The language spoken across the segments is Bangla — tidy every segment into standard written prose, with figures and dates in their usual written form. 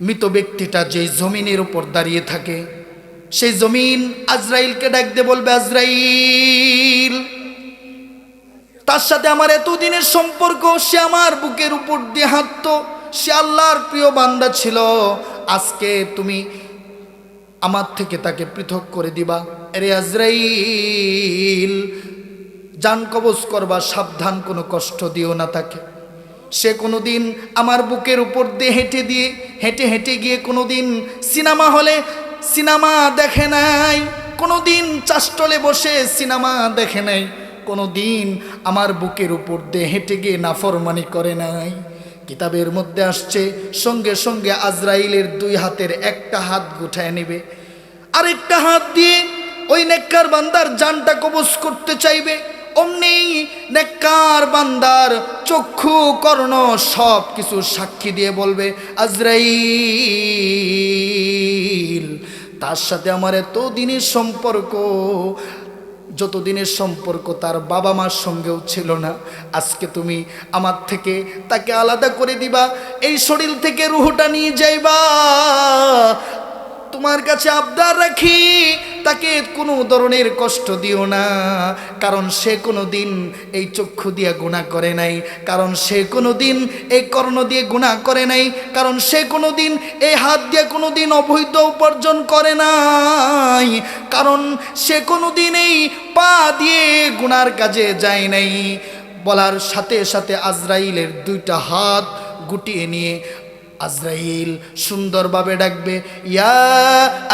মৃত ব্যক্তিটা যে জমিনের উপর দাঁড়িয়ে থাকে, সেই জমিন আজরাইলকে ডাক দিয়ে বলবে, আজরাইল, তার সাথে আমার এতদিনের সম্পর্ক, সে আমার বুকের উপর দিয়ে হাঁটতো, সে আল্লাহর প্রিয় বান্দা ছিল, আজকে তুমি আমার থেকে তাকে পৃথক করে দিবা। আরে আজরাইল, জান কবজ করবা, সাবধান, কোনো কষ্ট দিও না তাকে। সে কোনোদিন আমার বুকের উপর দিয়ে হেঁটে হেঁটে গিয়ে কোনোদিন সিনেমা হলে সিনেমা দেখে নাই, কোনোদিন চাষটলে বসে সিনেমা দেখে নাই, কোনোদিন আমার বুকের উপর দিয়ে হেঁটে গিয়ে নাফরমানি করে নাই। কিতাবের মধ্যে আসছে, সঙ্গে সঙ্গে আজরাইলের দুই হাতের একটা হাত গুটায় নেবে, আরেকটা হাত দিয়ে ওই নেককার বান্দার জানটা কবজ করতে চাইবে। অমনি নেককার বান্দার চক্ষু কর্ণ সব কিছু সাক্ষী দিয়ে বলবে, আজরাইল, তার সাথে আমার এতদিনের সম্পর্ক, যতদিনের সম্পর্ক তার বাবা মার সঙ্গেও ছিল না, আজকে তুমি আমার থেকে তাকে আলাদা করে দিবা, এই শরীর থেকে রুহটা নিয়ে যাইবা। তোমার কাছে আবদার রাখি, তাকে কোনো ধরনের কষ্ট দিও না, কারণ সে কোনো দিন এই চক্ষু দিয়ে গুনাহ করে নাই, কারণ সে কোনো দিন এই কর্ণ দিয়ে গুনাহ করে নাই, কারণ সে কোনো দিন এই হাত দিয়ে কোনো দিন অবৈধ উপার্জন করে নাই, কারণ সে কোনো দিন এই পা দিয়ে গুনার কাজে যায় নাই। বলার সাথে সাথে আজরাইলের দুইটা হাত গুটিয়ে নিয়ে আজরাইল সুন্দরভাবে ডাকবে, ইয়া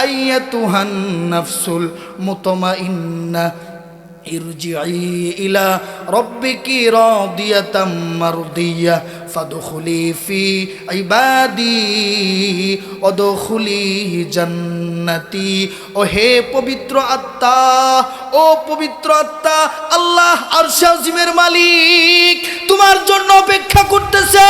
আইয়াতুহান নাফসুল মুতমাইন্না ইরজিই ইলা রাব্বিকি রাদিয়াতাম মারদিয়া ফাদখুলি ফি ইবাদি ওয়াদখুলি জান্নাতি। ও হে পবিত্র আত্মা, ও পবিত্র আত্মা, আল্লাহ আরশে আজিমের মালিক তোমার জন্য অপেক্ষা করতেছেন,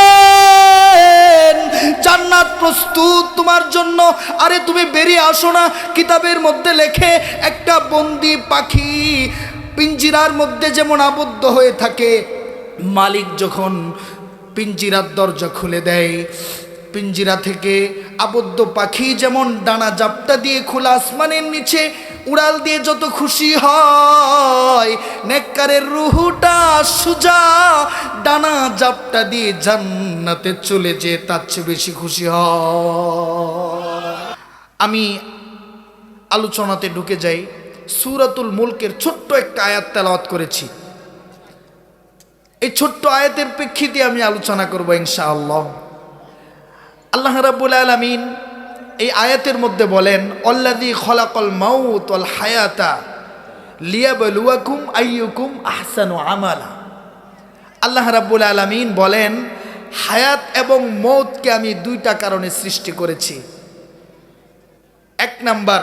জান্নাত প্রস্তুত তোমার জন্য। আরে তুমি বেরিয়ে আসো না। কিতাবের মধ্যে লেখে, একটা বন্দি পাখি পিঞ্জিরার মধ্যে যেমন আবদ্ধ হয়ে থাকে, মালিক যখন পিঞ্জিরার দরজা খুলে দেয়, পিঞ্জিরা থেকে আবদ্ধ পাখি যেমন ডানা জাপটা দিয়ে খোলা আসমানের নিচে উড়াল দিয়ে যত খুশি হয়, নেককারের রুহুটা সুজা ডানা জাপটা দিয়ে জান্নাতে চলে যেয়ে তার চেয়ে বেশি খুশি হয়। আমি আলোচনাতে ঢুকে যাই। সূরাতুল মুলকের ছোট্ট একটা আয়াত তেলাওয়াত করেছি, এই ছোট্ট আয়াতের প্রেক্ষিতে আমি আলোচনা করব ইনশাআল্লাহ। আল্লাহ রাব্বুল আলামিন এই আয়াতের মধ্যে বলেন, আল্লাযী খলাকাল মাউত ওয়াল হায়াতা লিয়াবলুয়াকুম আইয়ুকুম আহসানু আমালা। আল্লাহ রাব্বুল আলামিন বলেন, হায়াত এবং মৌতকে আমি দুইটা কারণে সৃষ্টি করেছি। এক নাম্বার,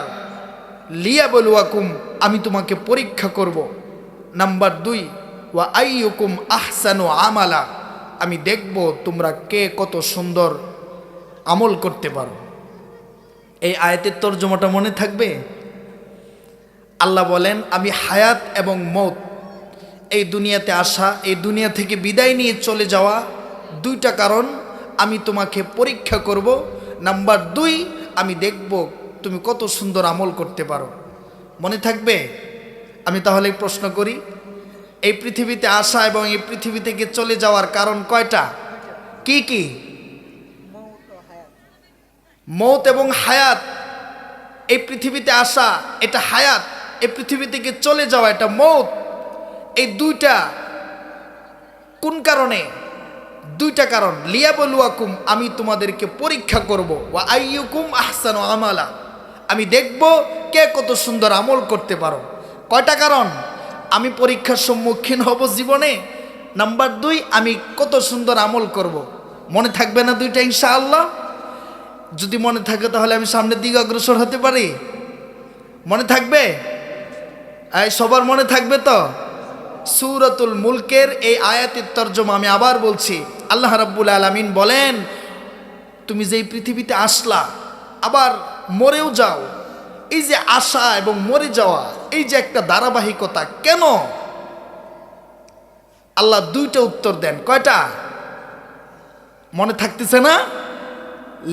লিয়াবলুয়াকুম, আমি তোমাকে পরীক্ষা করব। নাম্বার দুই, ওয়া আইয়ুকুম আহসানু আমালা, আমি দেখব তোমরা কে কত সুন্দর আমল করতে পারো। এই আয়াতের তর্জমাটা মনে থাকবে? আল্লাহ বলেন, আমি হায়াত এবং মৌত, এই দুনিয়াতে আসা, এই দুনিয়া থেকে বিদায় নিয়ে চলে যাওয়া, দুইটা কারণ আমি তোমাকে পরীক্ষা করব। নাম্বার দুই, আমি দেখব তুমি কত সুন্দর আমল করতে পারো। মনে থাকবে? আমি তাহলে প্রশ্ন করি, এই পৃথিবীতে আসা এবং এই পৃথিবী থেকে চলে যাওয়ার কারণ কয়টা? কি কি? মৌত এবং হায়াত। এই পৃথিবীতে আসা এটা হায়াত, এই পৃথিবী থেকে চলে যাওয়া এটা মৌত। এই দুইটা কোন কারণে? দুইটা কারণ। লিয়াবলুয়াকুম, আমি তোমাদেরকে পরীক্ষা করব, ওয়া আইয়ুকুম আহসানু আমালা, আমি দেখব কে কত সুন্দর আমল করতে পারো। কয়টা কারণ? আমি পরীক্ষার সম্মুখীন হব জীবনে। নাম্বার দুই, আমি কত সুন্দর আমল করব। মনে থাকবে না দুইটা ইনশাআল্লাহ? যদি মনে থাকে তাহলে আমি সামনের দিকে অগ্রসর হতে পারি। মনে থাকবে? এই সবার মনে থাকবে তো? সূরাতুল মুলকের এই আয়াতের তর্জমা আমি আবার বলছি। আল্লাহ রাব্বুল আলামিন বলেন, তুমি যেই পৃথিবীতে আসলা আবার মরেও যাও, এই যে আসা এবং মরে যাওয়া, এই যে একটা ধারাবাহিকতা, কেন? আল্লাহ দুইটা উত্তর দেন। কয়টা? মনে থাকতেছে না?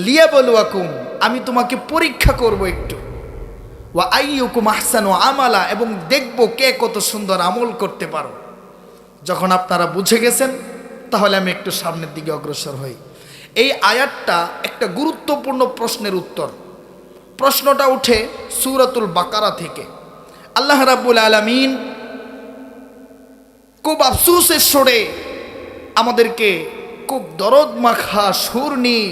লিয়াবলুয়াকুম, আমি তোমাকে পরীক্ষা করব একটু, ওয়া আইয়ুকুম আহসানু আমালা, এবং দেখব কে কত সুন্দর আমল করতে পারো। যখন আপনারা বুঝে গেছেন তাহলে আমি একটু সামনের দিকে অগ্রসর হই। এই আয়াতটা একটা গুরুত্বপূর্ণ প্রশ্নের উত্তর। প্রশ্নটা উঠে সূরাতুল বাকারা থেকে। আল্লাহ রাব্বুল আলামিন খুব আফসোসের সুরে আমাদেরকে, খুব দরদ মাখা সুর নিয়ে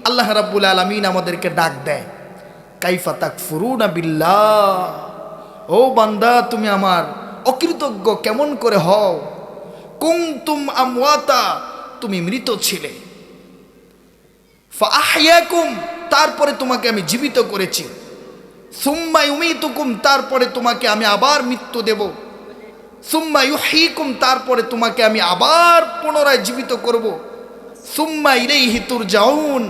আল্লাহ রাব্বুল আলামিন আমাদেরকে ডাক দেয়, কাইফা তাকফুরুনা বিল্লাহ, ও বান্দা তুমি আমার অকৃতজ্ঞ কেমন করে হও। কুনতুম আমওয়াতা, তুমি মৃত ছিলে, ফাআহইয়াকুম, তারপরে তোমাকে আমি জীবিত করেছি, সুম্মা ইউমীতুকুম, তারপরে তোমাকে আমি আবার মৃত্যু দেব, সুম্মা ইউহয়িকুম, তারপরে তোমাকে আমি আবার পুনরায় জীবিত করব, সুম্মা ইলাইহি তুরজাউন,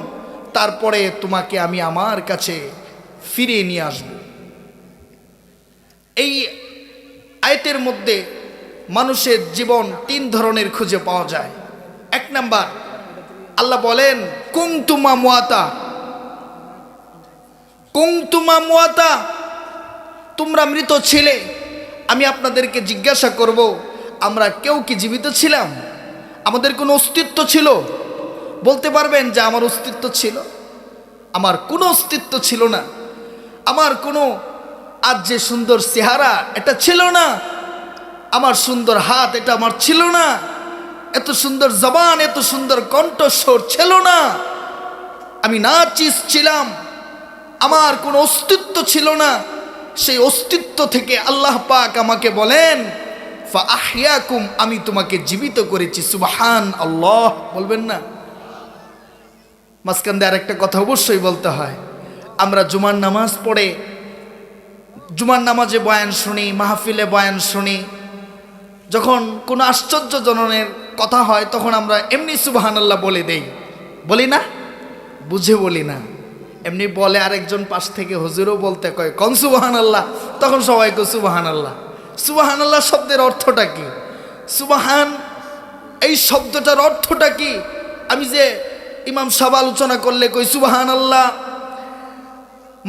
তারপরে তোমাকে আমি আমার কাছে ফিরিয়ে নিয়ে আসব। এই আয়াতের মধ্যে মানুষের জীবন তিন ধরনের খুঁজে পাওয়া যায়। এক নাম্বার, আল্লাহ বলেন কুনতুম আমওয়াতা, কুনতুম আমওয়াতা, তোমরা মৃত ছিলে। আমি আপনাদেরকে জিজ্ঞাসা করব, আমরা কেউ কি জীবিত ছিলাম? আমাদের কোনো অস্তিত্ব ছিল? বলতে পারবেন যে আমার অস্তিত্ব ছিল? আমার কোনো অস্তিত্ব ছিল না। আমার কোনো আজ যে সুন্দর চেহারা এটা ছিল না, আমার সুন্দর হাত এটা আমার ছিল না, এত সুন্দর জবান, এত সুন্দর কণ্ঠস্বর ছিল না, আমি নাচিস ছিলাম, আমার কোনো অস্তিত্ব ছিল না। সেই অস্তিত্ব থেকে আল্লাহ পাক আমাকে বলেন ফাআহইয়াকুম, আমি তোমাকে জীবিত করেছি। সুবহান আল্লাহ, বলবেন না? মাঝখান দিয়ে আরেকটা কথা অবশ্যই বলতে হয়। আমরা জুমার নামাজ পড়ে, জুমার নামাজে বয়ান শুনি, মাহফিলে বয়ান শুনি, যখন কোনো আশ্চর্যজনকের কথা হয় তখন আমরা এমনি সুবহানাল্লাহ বলে দেই, বলি না? বুঝে বলি না, এমনি বলে আরেকজন পাশ থেকে হুজুরও বলতে কয় কোন সুবহানাল্লাহ, তখন সবাই কয় সুবহানাল্লাহ। সুবহানাল্লাহ শব্দের অর্থটা কি? সুবহান এই শব্দটার অর্থটা কি? আমি যে ইমাম সাহেব আলোচনা করলে কই সুবহানাল্লাহ,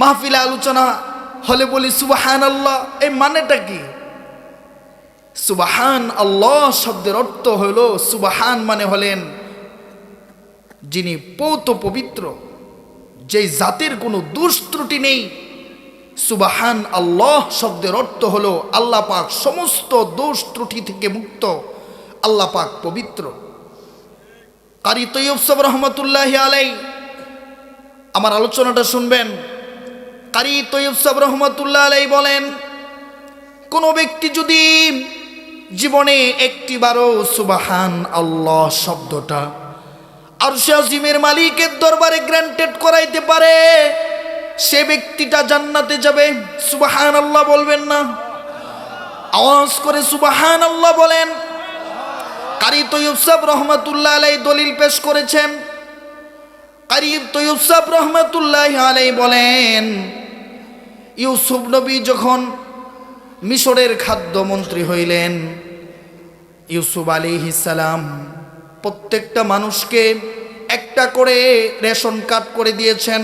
মাহফিলে আলোচনা হলে বলি সুবহানাল্লাহ, এই মানেটা কি? সুবহান আল্লাহ শব্দের অর্থ হলো, সুবহান মানে হলেন যিনি পৌত পবিত্র, যেই জাতের কোনো দোষ ত্রুটি নেই। সুবহান আল্লাহ শব্দের অর্থ হলো আল্লাহ পাক সমস্ত দোষ ত্রুটি থেকে মুক্ত, আল্লাহ পাক পবিত্র। কারি তৈয়ব সাহেব রহমতুল্লাহি আলাইহি, আমার আলোচনাটা শুনবেন। কারি তৈয়ব সাহেব রহমতুল্লাহ আলাইহি বলেন, কোন ব্যক্তি যদি জীবনে একটিবারও সুবহান আল্লাহ শব্দটা আরশে আজিমের মালিকের দরবারে গ্রান্টেড করাইতে পারে, সে ব্যক্তিটা জান্নাতে যাবে। সুবহানাল্লাহ বলবেন না? আওয়াজ করে সুবহানাল্লাহ বলেন। কারি তৈয়ব সাহেব রহমাতুল্লাহ আলাইহি দলিল পেশ করেছেন। কারি তৈয়ব সাহেব রহমাতুল্লাহ আলাইহি বলেন, ইউসুফ নবী যখন মিশরের খাদ্যমন্ত্রী হইলেন, ইউসুফ আলাইহিস সালাম প্রত্যেকটা মানুষকে একটা করে রেশন কার্ড করে দিয়েছেন।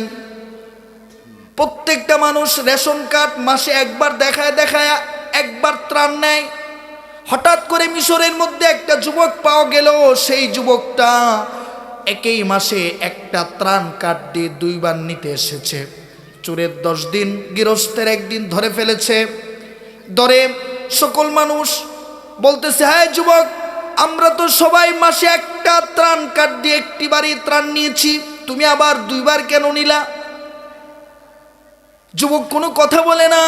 প্রত্যেকটা মানুষ রেশন কার্ড মাসে একবার দেখায় দেখায় একবার ত্রাণ নেয়। হঠাৎ করে মিশরের মধ্যে একটা যুবক পাওয়া গেল, সেই যুবকটা একই মাসে একটা ত্রাণ কার্ড দিয়ে দুইবার নিতে এসেছে। চোরের 10 দিন, গৃহস্থের 1 দিন ধরে ফেলেছে। ধরে সকল মানুষ বলতেছে, হ্যাঁ যুবক, আমরা তো সবাই মাসে একটা ত্রাণ কার্ড দিয়ে একটিবারই ত্রাণ নিয়েছি, তুমি আবার 2বার কেন নিলা? যুবক কোনো কথা বলে না।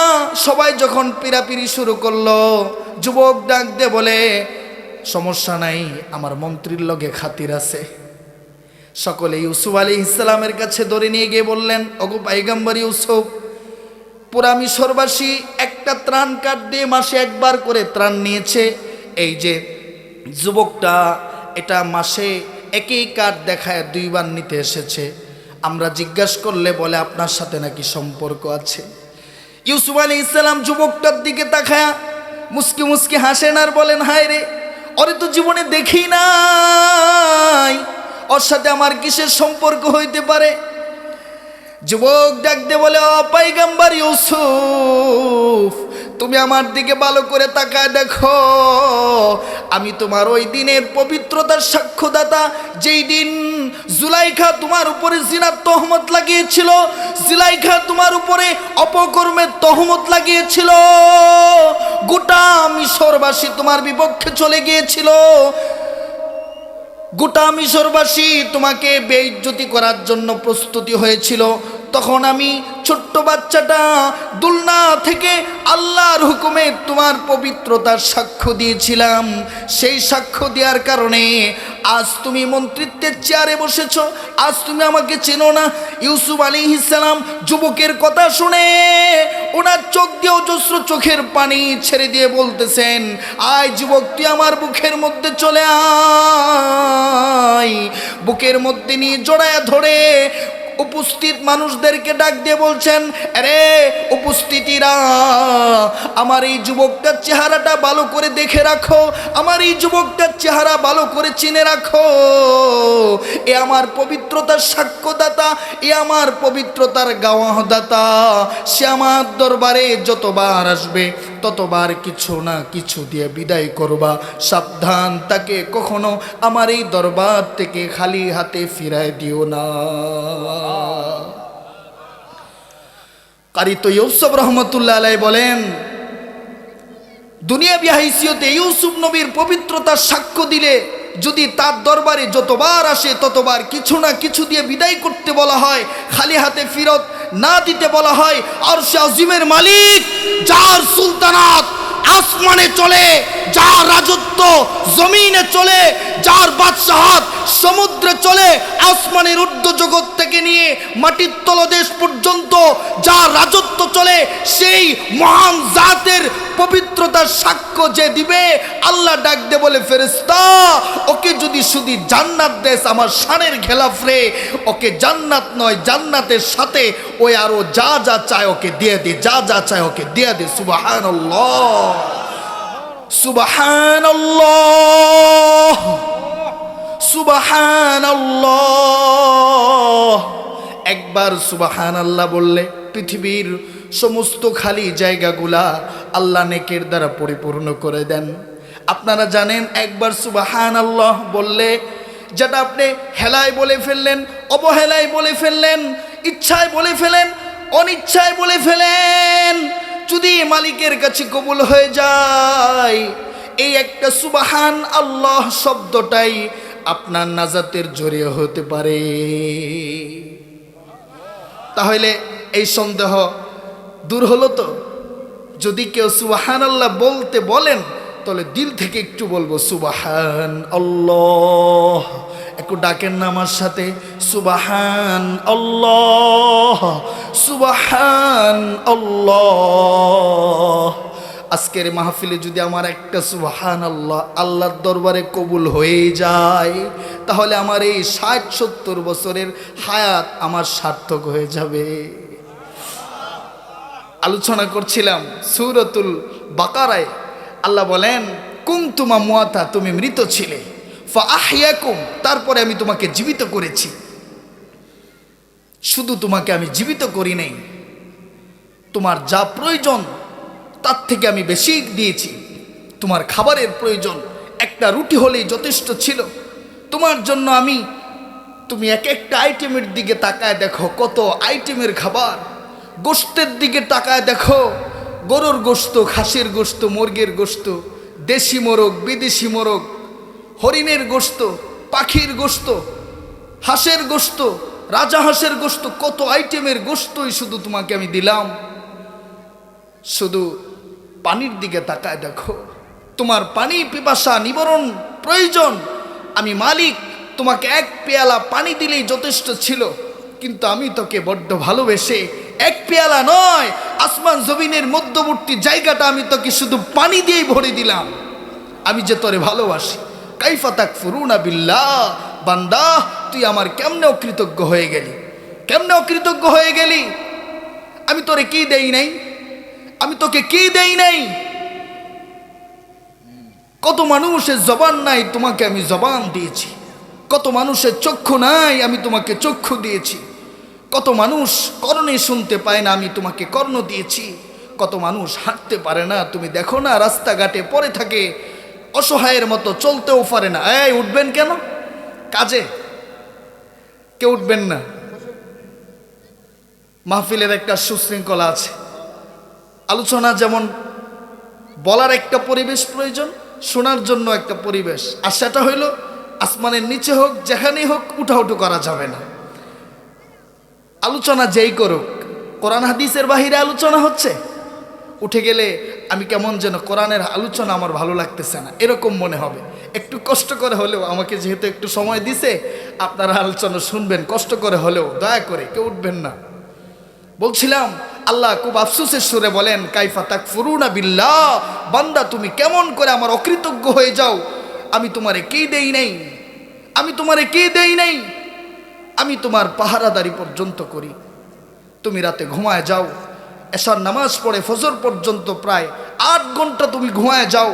সবাই যখন পিরাপিরি শুরু করলো, যুবক ডাক দিয়ে বলে, সমস্যা নাই, আমার মন্ত্রীর লগে খাতির আছে। সকলে ইউসুফ আলাইহিস সালামের কাছে ধরে নিয়ে গিয়ে বললেন, ওগো পয়গম্বর ইউসুফ, পুরা মিশরবাসী একটা ত্রাণ কার্ড দিয়ে মাসে একবার করে ত্রাণ নিয়েছে। এই যে যুবকটা এটা মাসে একই কার্ড দেখায় 2বার নিতে এসেছে। আমরা জিজ্ঞাসা করলে বলে আপনার সাথে নাকি সম্পর্ক আছে। ইউসুফ আলাইহিস সালাম যুবকটার দিকে তাকায়া মুস্কি মুস্কি হাসেন আর বলেন, হায় রে, ওরে তো জীবনে দেখি নাই, ওর সাথে আমার কিসের সম্পর্ক হইতে পারে? যুবক ডাক দিয়ে বলে, ও পয়গম্বর ইউসুফ, তুমি আমার দিকে ভালো করে তাকায় দেখো, আমি তোমার ওই দিনের পবিত্রতার সাক্ষ্যদাতা। যেই দিন জুলাইখা তোমার উপরে জিনার তহমত লাগিয়েছিল, জুলাইখা তোমার উপরে অপকর্মের তহমত লাগিয়েছিল, গোটা মিশরবাসী তোমার বিপক্ষে চলে গিয়েছিল, গোটা মিশরবাসী তোমাকে বেইজ্জতি করার জন্য প্রস্তুতি হয়েছিল। তখন আমি ছোট্ট বাচ্চাটা দুলনা থেকে আল্লাহর হুকুমে তোমার পবিত্রতার সাক্ষ্য দিয়েছিলাম। সেই সাক্ষ্য দেওয়ার কারণে আজ তুমি মন্ত্রিত্বের চেয়ারে বসেছো, আজ তুমি আমাকে চেনো না। ইউসুফ আলাইহিস সালাম যুবকের কথা শুনে ওনার চোখ দিয়ে অজস্র চোখের পানি ছেড়ে দিয়ে বলতেছেন, আয় যুবক, তুই আমার বুকের মধ্যে চলে আয়। বুকের মধ্যে নিয়ে জড়ায়া ধরে উপস্থিত মানুষদেরকে ডাক দিয়ে বলছেন, আরে উপস্থিতিরা, আমার এই যুবকটার চেহারাটা ভালো করে দেখে রাখো, আমার এই যুবকটার চেহারা ভালো করে চিনে রাখো। এ আমার পবিত্রতার সাক্ষ্যদাতা, এ আমার পবিত্রতার গাওয়াহদাতা। সে আমার দরবারে যতবার আসবে ততবার কিছু না কিছু দিয়ে বিদায় করবা। সাবধান, তাকে কখনো আমার এই দরবার থেকে খালি হাতে ফিরায় দিও না। কারি তো ইউসুফ রহমতুল্লাহ আলাইহি বলেন, দুনিয়াবি হাইসিয়তে ইউসুফ নবীর পবিত্রতার সাক্ষ্য দিলে যদি তার দরবারে যতবার আসে ততবার কিছু না কিছু দিয়ে বিদায় করতে বলা হয়, খালি হাতে ফিরত না দিতে বলা হয়। আরশে আজিমের মালিক, যার সুলতানাত আসমানে চলে, যার রাজত্ব জমিনে চলে, যার বাদশাহাত সমুদ্রে চলে, আসমানের ঊর্ধ্ব জগৎ থেকে নিয়ে মাটির তলদেশ পর্যন্ত যার রাজত্ব চলে, সেই মহান জাতের পবিত্রতার সাক্ষ্য যে দিবে, আল্লাহ ডাক দে বলে, ফেরেশতা, ওকে যদি শুধু জান্নাত দেস আমার শানের খেলাফ রে, ওকে জান্নাত নয়, জান্নাতের সাথে ওই আরো যা যা চায় ওকে দিয়ে দে, যা যা চায় ওকে দিয়ে দে। সুবহানাল্লাহ, সুবহানাল্লাহ, সুবহানাল্লাহ। একবার সুবহানাল্লাহ বললে পৃথিবীর সমস্ত খালি জায়গাগুলা আল্লাহ নেকের দ্বারা পরিপূর্ণ করে দেন। আপনারা জানেন, একবার সুবহানাল্লাহ বললে, যেটা আপনি হেলায় বলে ফেললেন, অবহেলায় বলে ফেললেন, ইচ্ছায় বলে ফেলেন, অনিচ্ছায় বলে ফেলেন, যদি মালিকের কাছে কবুল হয়ে যায়, এই একটা সুবহান আল্লাহ শব্দটাই আপনার নাজাতের জড়িয়ে হতে পারে। তাহলে এই সন্দেহ দূর হলো তো? যদি কেউ সুবহান আল্লাহ বলতে বলেন, তাহলে দিল থেকে একটু বলবো সুবহান আল্লাহ। একটু ডাকেন না আমার সাথে, সুবহান আল্লাহ, সুবহান আল্লাহ। আজকের মাহফিলে যদি আমার একটা সুবহান আল্লাহ আল্লাহর দরবারে কবুল হয়ে যায়, তাহলে আমার এই ৬০-৭০ বছরের হায়াত আমার সার্থক হয়ে যাবে। আলোচনা করছিলাম সূরাতুল বাকারায়, আল্লাহ বলেন, কুনতুম আমওয়াতা, তুমি মৃত ছিলে, ফাআহইয়াকুম, তারপরে আমি তোমাকে জীবিত করেছি। শুধু তোমাকে আমি জীবিত করি নাই, তোমার যা প্রয়োজন তার থেকে আমি বেশি দিয়েছি। তোমার খাবারের প্রয়োজন একটা রুটি হলেই যথেষ্ট ছিল তোমার জন্য। তুমি এক একটা আইটেমের দিকে তাকায় দেখো, কত আইটেমের খাবার। গোশতের দিকে তাকায় দেখো, গরুর গোশত, খাসির গোশত, মুরগির গোশত, দেশি মোরগ, বিদেশি মোরগ, হরিণের গোশত, পাখির গোশত, হাঁসের গোশত, রাজা হাঁসের গোশত, কত আইটেমের গোশতই শুধু তোমাকে আমি দিলাম। শুধু পানির দিকে তাকায় দেখো, তোমার পানি পিপাসা নিবারণ প্রয়োজন, আমি মালিক তোমাকে এক পেয়ালা পানি দিলেই যথেষ্ট ছিল। কিন্তু আমি তোকে বড্ড ভালোবেসে এক পেয়ালা নয়, আসমান জমিনের মধ্যবর্তী জায়গাটা আমি তোকে শুধু পানি দিয়েই ভরে দিলাম। আমি যে তোরে ভালোবাসি। কাইফা তাকফুরুনা বিল্লাহ, বান্দা তুই আমার কেমনে অকৃতজ্ঞ হয়ে গেলি, কেমনে অকৃতজ্ঞ হয়ে গেলি? আমি তোরে কি দেই নাই? আমি তোকে কি দেই নাই? কত মানুষের জবান নাই, তোমাকে আমি জবান দিয়েছি। কত মানুষের চক্ষু নাই, আমি তোমাকে চক্ষু দিয়েছি। কত মানুষ কর্ণে শুনতে পায় না, আমি তোমাকে কর্ণ দিয়েছি। কত মানুষ হাঁটতে পারে না, তুমি দেখো না রাস্তাঘাটে পড়ে থাকে, অসহায়ের মতো চলতেও পারে না। এই উঠবেন কেন কাজে? কেউ উঠবেন না। মাহফিলের একটা সুশৃঙ্খলা আছে। আলোচনা যেমন বলার একটা পরিবেশ প্রয়োজন, শোনার জন্য একটা পরিবেশ, আর সেটা হইল আসমানের নিচে হোক যেখানেই হোক উঠাউঠু করা যাবে না। আলোচনা যেই করুক, কোরআন হাদিসের বাহিরে আলোচনা হচ্ছে, উঠে গেলে আমি কেমন যেন কোরআনের আলোচনা আমার ভালো লাগতেছে না এরকম মনে হবে। একটু কষ্ট করে হলেও, আমাকে যেহেতু একটু সময় দিছে, আপনারা আলোচনা শুনবেন, কষ্ট করে হলেও দয়া করে কেউ উঠবেন না। বলছিলাম আল্লাহ খুব আফসোসের সুরে বলেন, কাইফা তাকফুরুনা বিল্লাহ, বান্দা তুমি কেমন করে আমার অকৃতজ্ঞ হয়ে যাও। আমি তোমারে কি দেই নাই, আমি তোমারে কি দেই নাই, আমি তোমার পাহারাদারি পর্যন্ত করি। তুমি রাতে ঘুমায় যাও, এশার নামাজ পড়ে ফজর পর্যন্ত প্রায় 8 ঘন্টা তুমি ঘুমায় যাও।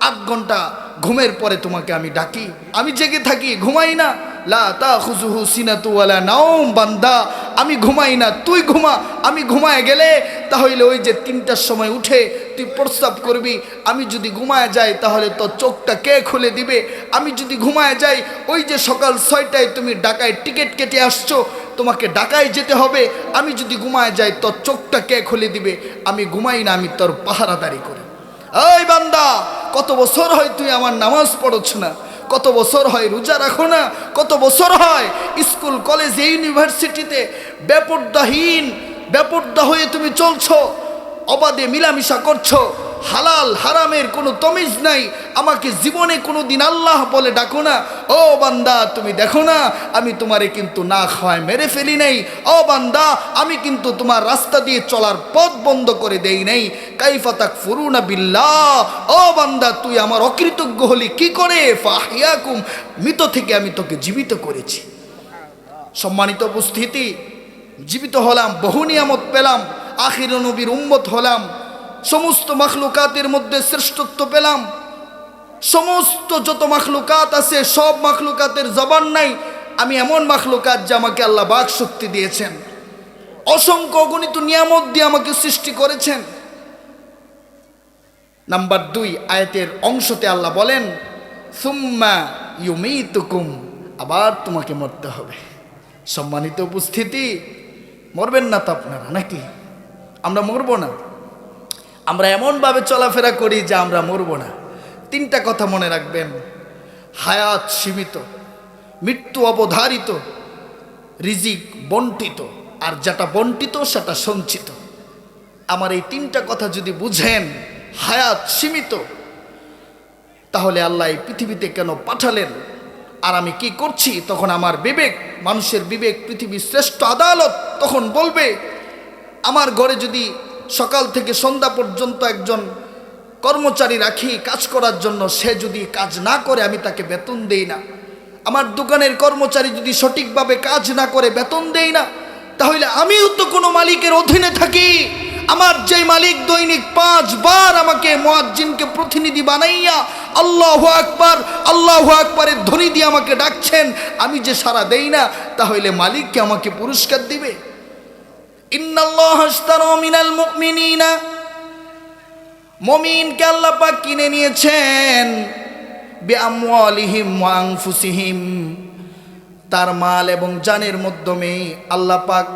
8 ঘন্টা ঘুমের পরে তোমাকে আমি ডাকি, আমি জেগে থাকি, ঘুমাই না। লা তাখুযুহু সিনাতু ওয়ালা নাওম, বান্দা আমি ঘুমাই না, তুই ঘুমা। আমি ঘুমায় গেলে তাহলে ওই যে 3টার সময় উঠে তুই প্রস্রাব করবি, আমি যদি ঘুমায় যাই তাহলে তোর চোখটা কে খুলে দিবে? আমি যদি ঘুমায় যাই, ওই যে সকাল 6টায় তুমি ঢাকায় টিকিট কেটে আসছো, তোমাকে ঢাকায় যেতে হবে, আমি যদি ঘুমায় যাই তোর চোখটা কে খুলে দিবে? আমি ঘুমাই না, আমি তোর পাহারাদারি করি। এই বান্দা, কত বছর হয় তুই আমার নামাজ পড়ছ না, কত বছর হয় রোজা রাখো না, কত বছর হয় স্কুল কলেজে ইউনিভার্সিটিতে বেপরদা হয়ে তুমি চলছো, অবাধে মিলামিশা করছো, হালাল হারামের কোনো তমিজ নাই। আমাকে জীবনে কোনো দিন আল্লাহ বলে ডাকো না। ও বান্দা তুমি দেখো না, আমি তোমারে কিন্তু না খাওয়ায় মেরে ফেলি নাই। ও বান্দা, আমি কিন্তু তোমার রাস্তা দিয়ে চলার পথ বন্ধ করে দেই নাই। কাইফা তাকফুরুনা বিল্লাহ, ও বান্দা তুই আমার অকৃতজ্ঞ হলি কি করে? ফাহিয়াকুম, মৃত থেকে আমি তোকে জীবিত করেছি। সম্মানিত উপস্থিতি, জীবিত হলাম, বহু নিয়ামত পেলাম, আখির নবীর উম্মত হলাম, সমস্ত মাখলুকাতের মধ্যে শ্রেষ্ঠত্ব পেলাম। সমস্ত যত মাখলুকাত আছে সব মাখলুকাতের জবান নাই, আমি এমন মাখলুকাত যে আমাকে আল্লাহ বাক শক্তি দিয়েছেন, অসংখ্য অগণিত নিয়ামত দিয়ে আমাকে সৃষ্টি করেছেন। নাম্বার 2 আয়াতের অংশতে আল্লাহ বলেন, সুম্মা ইউমিতুকুম, আবার তোমাকে মরতে হবে। সম্মানিত উপস্থিতি, মরবেন না তো আপনারা নাকি? আমরা মরবো না। আমরা এমনভাবে চলাফেরা করি যে আমরা মরবো না। 3টা কথা মনে রাখবেন, হায়াত সীমিত, মৃত্যু অবধারিত, রিজিক বন্টিত, আর যেটা বন্টিত সেটা সঞ্চিত। আমার এই 3টা কথা যদি বুঝেন, হায়াত সীমিত, তাহলে আল্লাহ এই পৃথিবীতে কেন পাঠালেন আর আমি কি করছি, তখন আমার বিবেক, মানুষের বিবেক পৃথিবীর শ্রেষ্ঠ আদালত, তখন বলবে আমার ঘরে যদি সকাল থেকে সন্ধ্যা পর্যন্ত একজন কর্মচারী রাখি কাজ করার জন্য, সে যদি কাজ না করে আমি তাকে বেতন দেই না। আমার দোকানের কর্মচারী যদি সঠিকভাবে কাজ না করে বেতন দেই না, তাহলে আমিও তো কোনো মালিকের অধীনে থাকি। আমার যে মালিক দৈনিক 5 বার আমাকে মুয়াজ্জিনকে প্রতিনিধি বানাইয়া আল্লাহু আকবার আল্লাহু আকবারের ধ্বনি দিয়ে আমাকে ডাকছেন, আমি যে সাড়া দেই না, তাহলে মালিককে আমাকে পুরস্কার দিবে? ইন্নাল্লাহা আশতারা মিনাল মুমিনিনা, মুমিনকে আল্লাহ পাক কিনে নিয়েছেন, বিআমওয়ালিহিম ওয়া আনফুসিহিম, তার মাল এবং জানের মাধ্যমে আল্লাহ পাক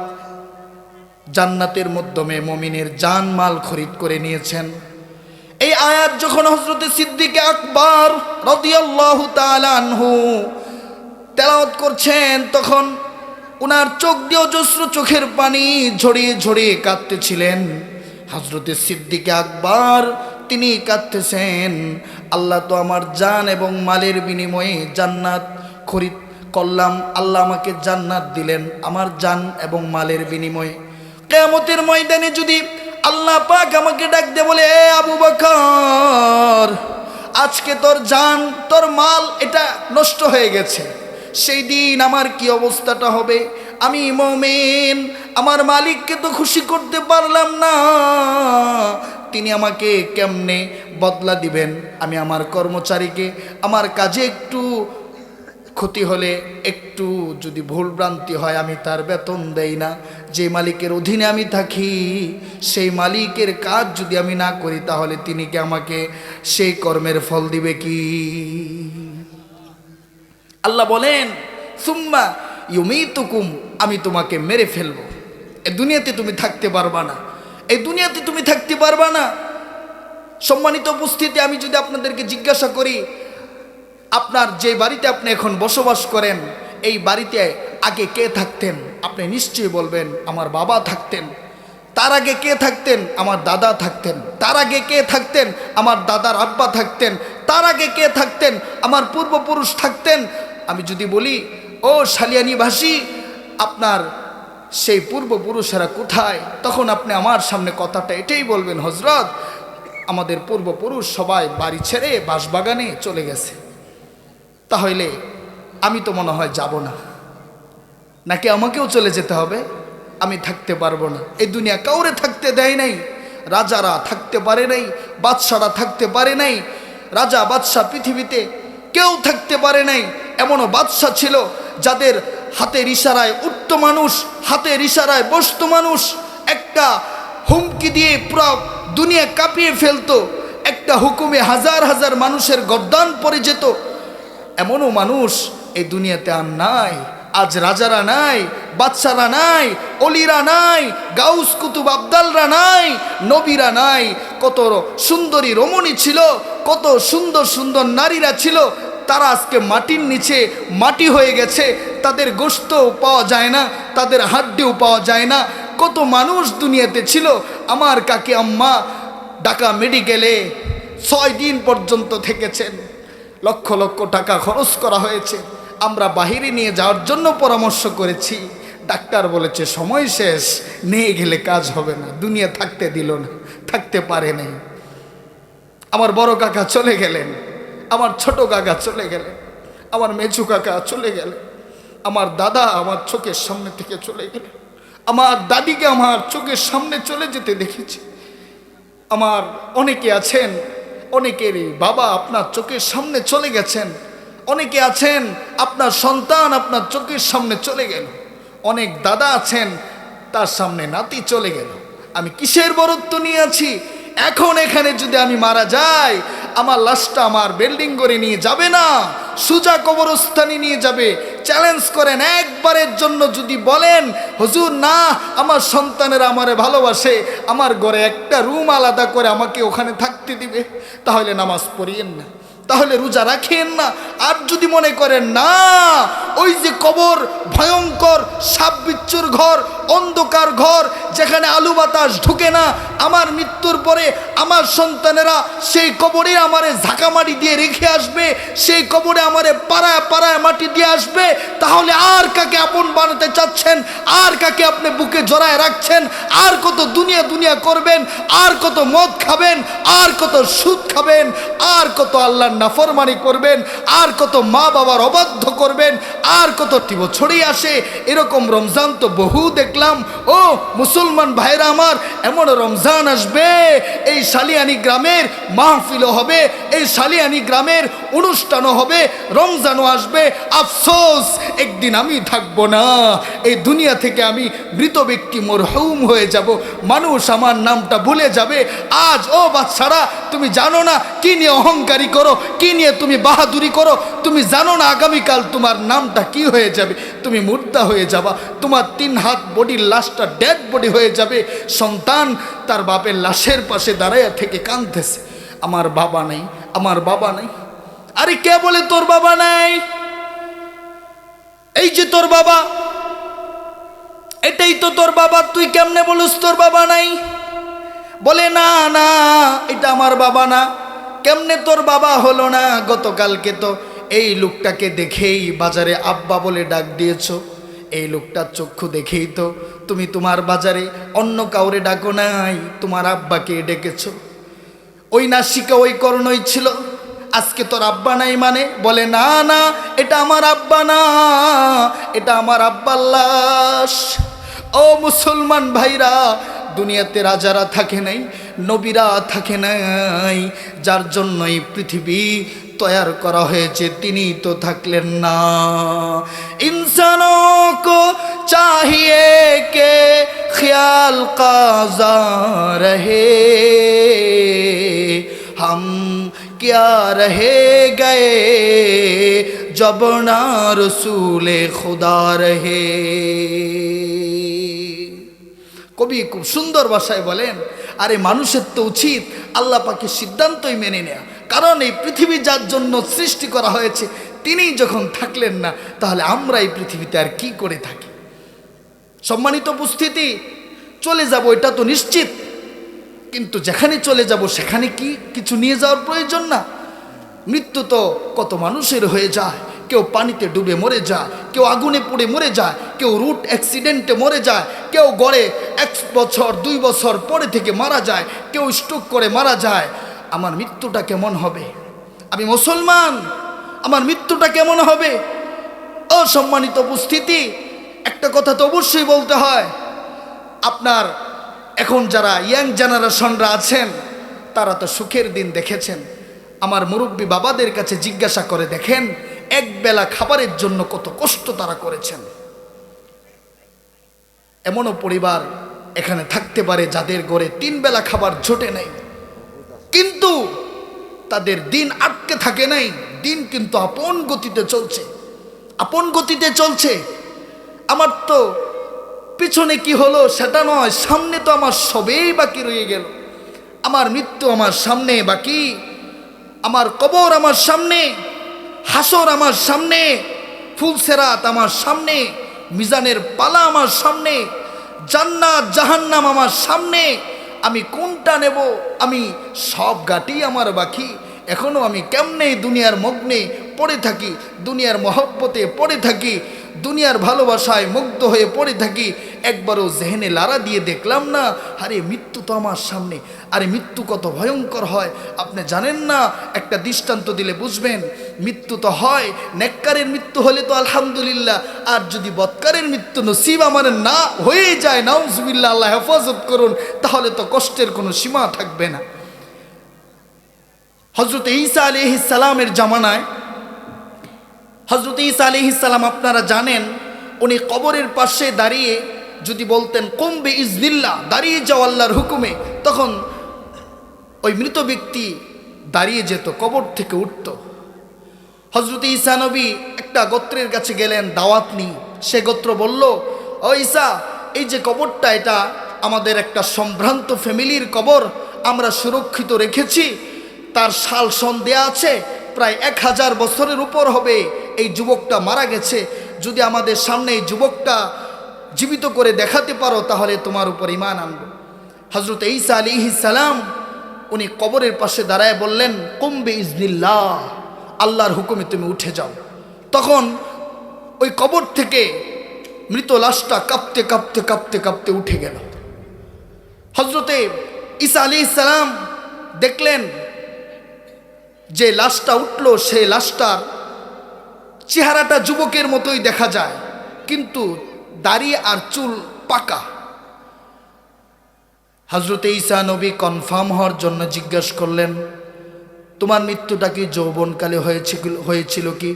জান্নাতের মাধ্যমে মুমিনের জান মাল খরিদ করে নিয়েছেন। এই আয়াত যখন হযরত সিদ্দিক আকবর রাদিয়াল্লাহু তাআলা আনহু তেলাওয়াত করছেন, তখন উনার চোখ দিয়ে অজস্র চোখের পানি ঝরিয়ে ঝরিয়ে কাঁদতেছিলেন। হযরত সিদ্দিক আকবর তিনি কাঁদতেছেন, আল্লাহ তো আমার জান এবং মালের বিনিময়ে জান্নাত খরিদ করলাম, আল্লাহ আমাকে জান্নাত দিলেন আমার জান এবং মালের বিনিময়ে। কিয়ামতের ময়দানে যদি আল্লাহ পাক আমাকে ডাক দিয়ে বলে, এ আবু বকর, আজকে তোর জান তোর মাল এটা নষ্ট হয়ে গেছে, সেই দিন আমার কি অবস্থাটা হবে? আমি মুমিন, আমার মালিককে তো খুশি করতে পারলাম না, তিনি আমাকে কেমনে বদলা দিবেন? আমি আমার কর্মচারীকে আমার কাজে একটু ক্ষতি হলে একটু যদি ভুলভ্রান্তি হয় আমি তার বেতন দেই না। যে মালিকের অধীনে আমি থাকি সেই মালিকের কাজ যদি আমি না করি তাহলে তিনি কি আমাকে সেই কর্মের ফল দিবে কি? আল্লাহ বলেন সুম্মা ইউমিতুকুম, আমি তোমাকে মেরে ফেলবো। এই দুনিয়াতে তুমি থাকতে পারবা না, এই দুনিয়াতে তুমি থাকতে পারবা না। সম্মানিত উপস্থিতি, আমি যদি আপনাদেরকে জিজ্ঞাসা করি আপনার যে বাড়িতে আপনি এখন বসবাস করেন এই বাড়িতে আগে কে থাকতেন? আপনি নিশ্চয়ই বলবেন আমার বাবা থাকতেন। তার আগে কে থাকতেন? আমার দাদা থাকতেন। তার আগে কে থাকতেন? আমার দাদার আব্বা থাকতেন। তার আগে কে থাকতেন? আমার পূর্বপুরুষ থাকতেন। আমি যদি বলি ও সালিয়ানিবাসী আপনার সেই পূর্বপুরুষেরা কোথায়, তখন আপনি আমার সামনে কথাটা এটাই বলবেন, হজরত আমাদের পূর্বপুরুষ সবাই বাড়ি ছেড়ে বাঁশবাগানে চলে গেছে। তাহলে আমি তো মনে হয় যাব না, নাকি আমাকেও চলে যেতে হবে? আমি থাকতে পারবো না। এই দুনিয়া কাউরে থাকতে দেয় নাই। রাজারা থাকতে পারে নাই, বাদশারা থাকতে পারে নাই। রাজা বাদশা পৃথিবীতে কেউ থাকতে পারে নাই। এমনও বাদশা ছিল যাদের হাতের ইশারায় উঠত মানুষ, হাতের ইশারায় বসত মানুষ। একটা হুমকি দিয়ে পুরো দুনিয়া কাঁপিয়ে ফেলতো। একটা হুকুমে হাজার হাজার মানুষের গর্দান পড়ে যেত। এমনও মানুষ এই দুনিয়াতে আর নাই। আজ রাজারা নাই, বাদশারা নাই, অলিরা নাই, গাউস কুতুব আবদালরা নাই, নবীরা নাই। কত সুন্দরী রমণী ছিল, কত সুন্দর সুন্দর নারীরা ছিল, তারা আজকে মাটির নিচে মাটি হয়ে গেছে। তাদের গোশতও পাওয়া যায় না, তাদের হাড্ডিও পাওয়া যায় না। কত মানুষ দুনিয়াতে ছিল। আমার কাকি আম্মা ঢাকা মেডিকেলে 6 দিন পর্যন্ত থেকেছেন। লক্ষ লক্ষ টাকা খরচ করা হয়েছে। আমরা বাহিরে নিয়ে যাওয়ার জন্য পরামর্শ করেছি, ডাক্তার বলেছে সময় শেষ, নিয়ে গেলে কাজ হবে না। দুনিয়া থাকতে দিল না, থাকতে পারে নাই। আমার বড় কাকা চলে গেলেন, আমার ছোট কাকা চলে গেলেন, আমার মেজু কাকা চলে গেলেন, আমার দাদা আমার চোখের সামনে থেকে চলে গেলেন, আমার দাদিকে আমার চোখের সামনে চলে যেতে দেখেছি। আমার অনেকে আছেন, অনেকেরই বাবা আপনার চোখের সামনে চলে গেছেন। অনেকে আছেন আপনার সন্তান আপনার চোখের সামনে চলে গেল। অনেক দাদা আছেন তার সামনে নাতি চলে গেল। আমি কিসের বরত্ব নিয়ে আছি? এখন এখানে যদি আমি মারা যাই, আমার লাশটা আমার বিল্ডিং করে নিয়ে যাবে না, সুজা কবরস্থানে নিয়ে যাবে। চ্যালেঞ্জ করেন, একবারের জন্য যদি বলেন হুজুর না, আমার সন্তানেরা আমারে ভালোবাসে, আমার ঘরে একটা রুম আলাদা করে আমাকে ওখানে থাকতে দিবে, তাহলে নামাজ পড়িয়েন না, তাহলে রোজা রাখেন না। আর যদি মনে করেন না, ওই যে কবর ভয়ঙ্কর সাপ বিচ্ছুর ঘর, অন্ধকার ঘর, যেখানে আলু বাতাস ঢুকে না, আমার মৃত্যুর পরে আমার সন্তানেরা সেই কবরে আমারে ঝাঁকা মাটি দিয়ে রেখে আসবে, সেই কবরে আমারে পাড়ায় পাড়ায় মাটি দিয়ে আসবে, তাহলে আর কাকে আপন বানাতে চাচ্ছেন? আর কাকে আপনি বুকে জড়ায় রাখছেন? আর কত দুনিয়া দুনিয়া করবেন? আর কত মদ খাবেন? আর কত সুদ খাবেন? আর কত আল্লাহর নাফরমানি করবেন? আর কত মা বাবার অবাধ্য করবেন? আর কত বছরই আসে এরকম রমজান তো বহু দেখলাম। ও মুসলমান ভাইরা আমার, এমন রমজান আসবে এই সালিয়ানি গ্রামের মাহফিলও হবে, এই সালিয়ানি গ্রামের অনুষ্ঠানও হবে, রমজানও আসবে। আফসোস একদিন আমি থাকবো না, এই দুনিয়া থেকে আমি মৃত ব্যক্তি, মরহুম হয়ে যাব। মানুষ আমার নামটা ভুলে যাবে। আজ ও বাচ্চারা, তুমি জানো না কি নিয়ে অহংকারী করো, কি নিয়ে তুমি বাহাদুরি করো? তুমি জানো না আগামীকাল তোমার নামটা কি হয়ে যাবে? তুমি মুর্দা হয়ে যাবা, তোমার 3 হাত বডির লাশটা ডেড বডি হয়ে যাবে। সন্তান তার বাপের লাশের পাশে দাঁড়াইয়া থেকে কাঁদতেছে, আমার বাবা নেই, আমার বাবা নেই। আরে কে বলে তোর বাবা নাই? এই যে তোর বাবা, এটাই তো তোর বাবা, তুই কেমনে বলিস তোর বাবা নাই? বলে না না, এটা আমার বাবা না। কেমনে তোর বাবা হলো না? গতকালকে তো এই লোকটাকে দেখেই বাজারে আব্বা বলে ডাক দিয়েছ। এই লোকটার চক্ষু দেখেই তো তুমি তোমার বাজারে অন্য কাউরে ডাকো নাই, তোমার আব্বাকে ডেকেছো। ওই নাসিকা ওই কর্ণই ছিল, আজকে তোর আব্বা নাই মানে? বলে না না, এটা আমার আব্বা না, এটা আমার আব্বার লাশ। ও মুসলমান ভাইরা, দুনিয়াতে রাজারা থাকে নাই, নবীরা থাকে নাই, যার জন্যই পৃথিবী তৈয়ার করা হয়েছে তিনি তো থাকলেন না। ইনসানো কো চাহিয়ে কে ख्याल काज़ा रहे हम क्या रहे गए जब ना रसूले खुदा रहे। কবি খুব সুন্দর ভাষায় বলেন, আরে মানুষের তো উচিত আল্লাহ পাকের সিদ্ধান্তই মেনে নেয়া, কারণ এই পৃথিবী যার জন্য সৃষ্টি করা হয়েছে তিনিই যখন থাকলেন না, তাহলে আমরা এই পৃথিবীতে আর কি করে থাকি? সম্মানিত উপস্থিতি, চলে যাব এটা তো নিশ্চিত, কিন্তু যেখানে চলে যাব সেখানে কি কিছু নিয়ে যাওয়ার প্রয়োজন না? মৃত্যু তো কত মানুষের হয়ে যায়, কেউ পানিতে ডুবে মরে যায়, কেউ আগুনে পুড়ে মরে যায়, কেউ রুট অ্যাক্সিডেন্টে মরে যায়, কেউ গড়ে 1 বছর 2 বছর পরে থেকে মারা যায়, কেউ স্ট্রোক করে মারা যায়। আমার মৃত্যুটা কেমন হবে? আমি মুসলমান, আমার মৃত্যুটা কেমন হবে? অসম্মানিত উপস্থিতি, একটা কথা তো অবশ্যই বলতে হয়, আপনার এখন যারা ইয়াং জেনারেশনরা আছেন তারা তো সুখের দিন দেখেছেন। আমার মুরব্বী বাবাদের কাছে জিজ্ঞাসা করে দেখেন, এক বেলা খাবারের জন্য কত কষ্ট তারা করেছেন। এমনও পরিবার এখানে থাকতে পারে যাদের ঘরে 3 বেলা খাবার জোটে নাই, কিন্তু তাদের দিন আটকে থাকে নাই, দিন কিন্তু আপন গতিতে চলছে, আপন গতিতে চলছে। আমার তো পিছনে কি হলো সেটা নয়, সামনে তো আমার সবেই বাকি রয়ে গেল। আমার মৃত্যু আমার সামনে বাকি, আমার কবর আমার সামনে, হাসর আমার সামনে, ফুলসেরাত আমার সামনে, মিজানের পালা আমার সামনে, জান্নাত জাহান্নাম আমার সামনে। আমি কোনটা নেব? আমি সব গাটি আমার বাকি। এখনো আমি কেমনে দুনিয়ার মগ্নে পড়ে থাকি, দুনিয়ার মহব্বতে পড়ে থাকি, দুনিয়ার ভালোবাসায় মুগ্ধ হয়ে পড়ে থাকি। একবারও জেহেনে লারা দিয়ে দেখলাম না, আরে মৃত্যু তো আমার সামনে। আরে মৃত্যু কত ভয়ঙ্কর হয় আপনি জানেন না? একটা দৃষ্টান্ত দিলে বুঝবেন। মৃত্যু তো হয়, নেককারের মৃত্যু হলে তো আলহামদুলিল্লাহ, আর যদি বদকারের মৃত্যু নসিব আমার না হয়ে যায়, নাউজুবিল্লাহ, আল্লাহ হেফাজত করুন, তাহলে তো কষ্টের কোনো সীমা থাকবে না। হযরত ঈসা আলাইহিস সালামের জামানায়, হযরত ঈসা আলাইহিস সালাম আপনারা জানেন, উনি কবরের পাশে দাঁড়িয়ে যদি বলতেন কুম বিইজনিল্লাহ, দাঁড়িয়ে যাও আল্লাহর হুকুমে, তখন ওই মৃত ব্যক্তি দাঁড়িয়ে যেত, কবর থেকে উঠত। হযরত ঈসা নবী একটা গোত্রের কাছে গেলেন দাওয়াত নিয়ে। সে গোত্র বলল, ও ঈসা, এই যে কবরটা, এটা আমাদের একটা সম্ভ্রান্ত ফ্যামিলির কবর, আমরা সুরক্ষিত রেখেছি, তার সাল সন দেয়া আছে, প্রায় 1000 বছরের উপর হবে এই যুবকটা মারা গেছে। যদি আমাদের সামনে এই যুবকটা জীবিত করে দেখাতে পারো তাহলে তোমার উপর ঈমান আনব। হযরত ঈসা আলাইহিস সালাম উনি কবরের পাশে দাঁড়ায় বললেন, কুম বিইজনিল্লাহ, আল্লাহর হুকুমে তুমি উঠে যাও। তখন ওই কবর থেকে মৃত লাশটা কাঁপতে কাঁপতে কাঁপতে কাঁপতে উঠে গেল। হযরতে ঈসা আলাইহিস সালাম দেখলেন যে লাশটা উঠল, সেই লাশটার চেহারাটা যুবকের মতোই দেখা যায়, কিন্তু দাড়ি আর চুল পাকা। হযরতে ঈসা নবী কনফার্ম হওয়ার জন্য জিজ্ঞাসা করলেন, তোমার মৃত্যুটা কি যৌবনকালে হয়েছিল কি?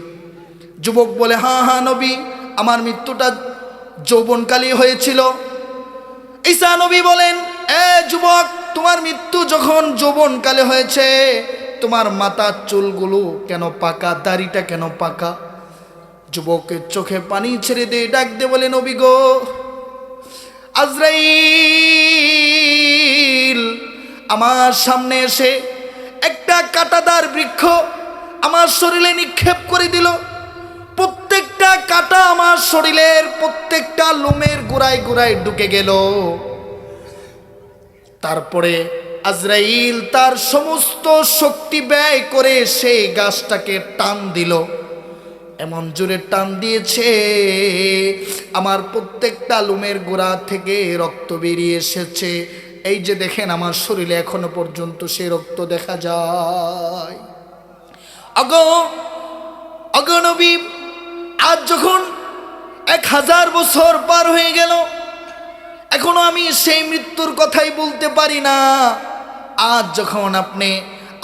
যুবক বলে, হ্যাঁ হ্যাঁ নবী, আমার মৃত্যুটা যৌবনকালে হয়েছিল। ঈসা নবী বলেন, এ যুবক, তোমার মৃত্যু যখন যৌবনকালে হয়েছে, তোমার মাথার চুলগুলো কেন পাকা, দাড়িটা কেন পাকা? যুবকের চোখে পানি ছেড়ে দিয়ে ডাক দিয়ে বলে, নবী গো, আজরাইল আমার সামনে এসে একটা কাঁটাদার বৃক্ষ আমার শরীরে নিক্ষেপ করে দিল। প্রত্যেকটা কাঁটা আমার শরীরের প্রত্যেকটা লোমের গোড়ায় গোড়ায় ঢুকে গেল। তারপরে আজরাইল তার সমস্ত শক্তি ব্যয় করে সেই গাছটাকে টান দিল। এমন জোরে টান দিয়েছে, আমার প্রত্যেকটা লোমের গোড়া থেকে রক্ত বেরিয়ে এসেছে। এই যে দেখেন, আমার শরীরে এখনো পর্যন্ত সেই রক্ত দেখা যায়। নবী, আজ যখন 1000 বছর পার হয়ে গেল, এখনো আমি সেই মৃত্যুর কথাই বলতে পারি না। আজ যখন আপনি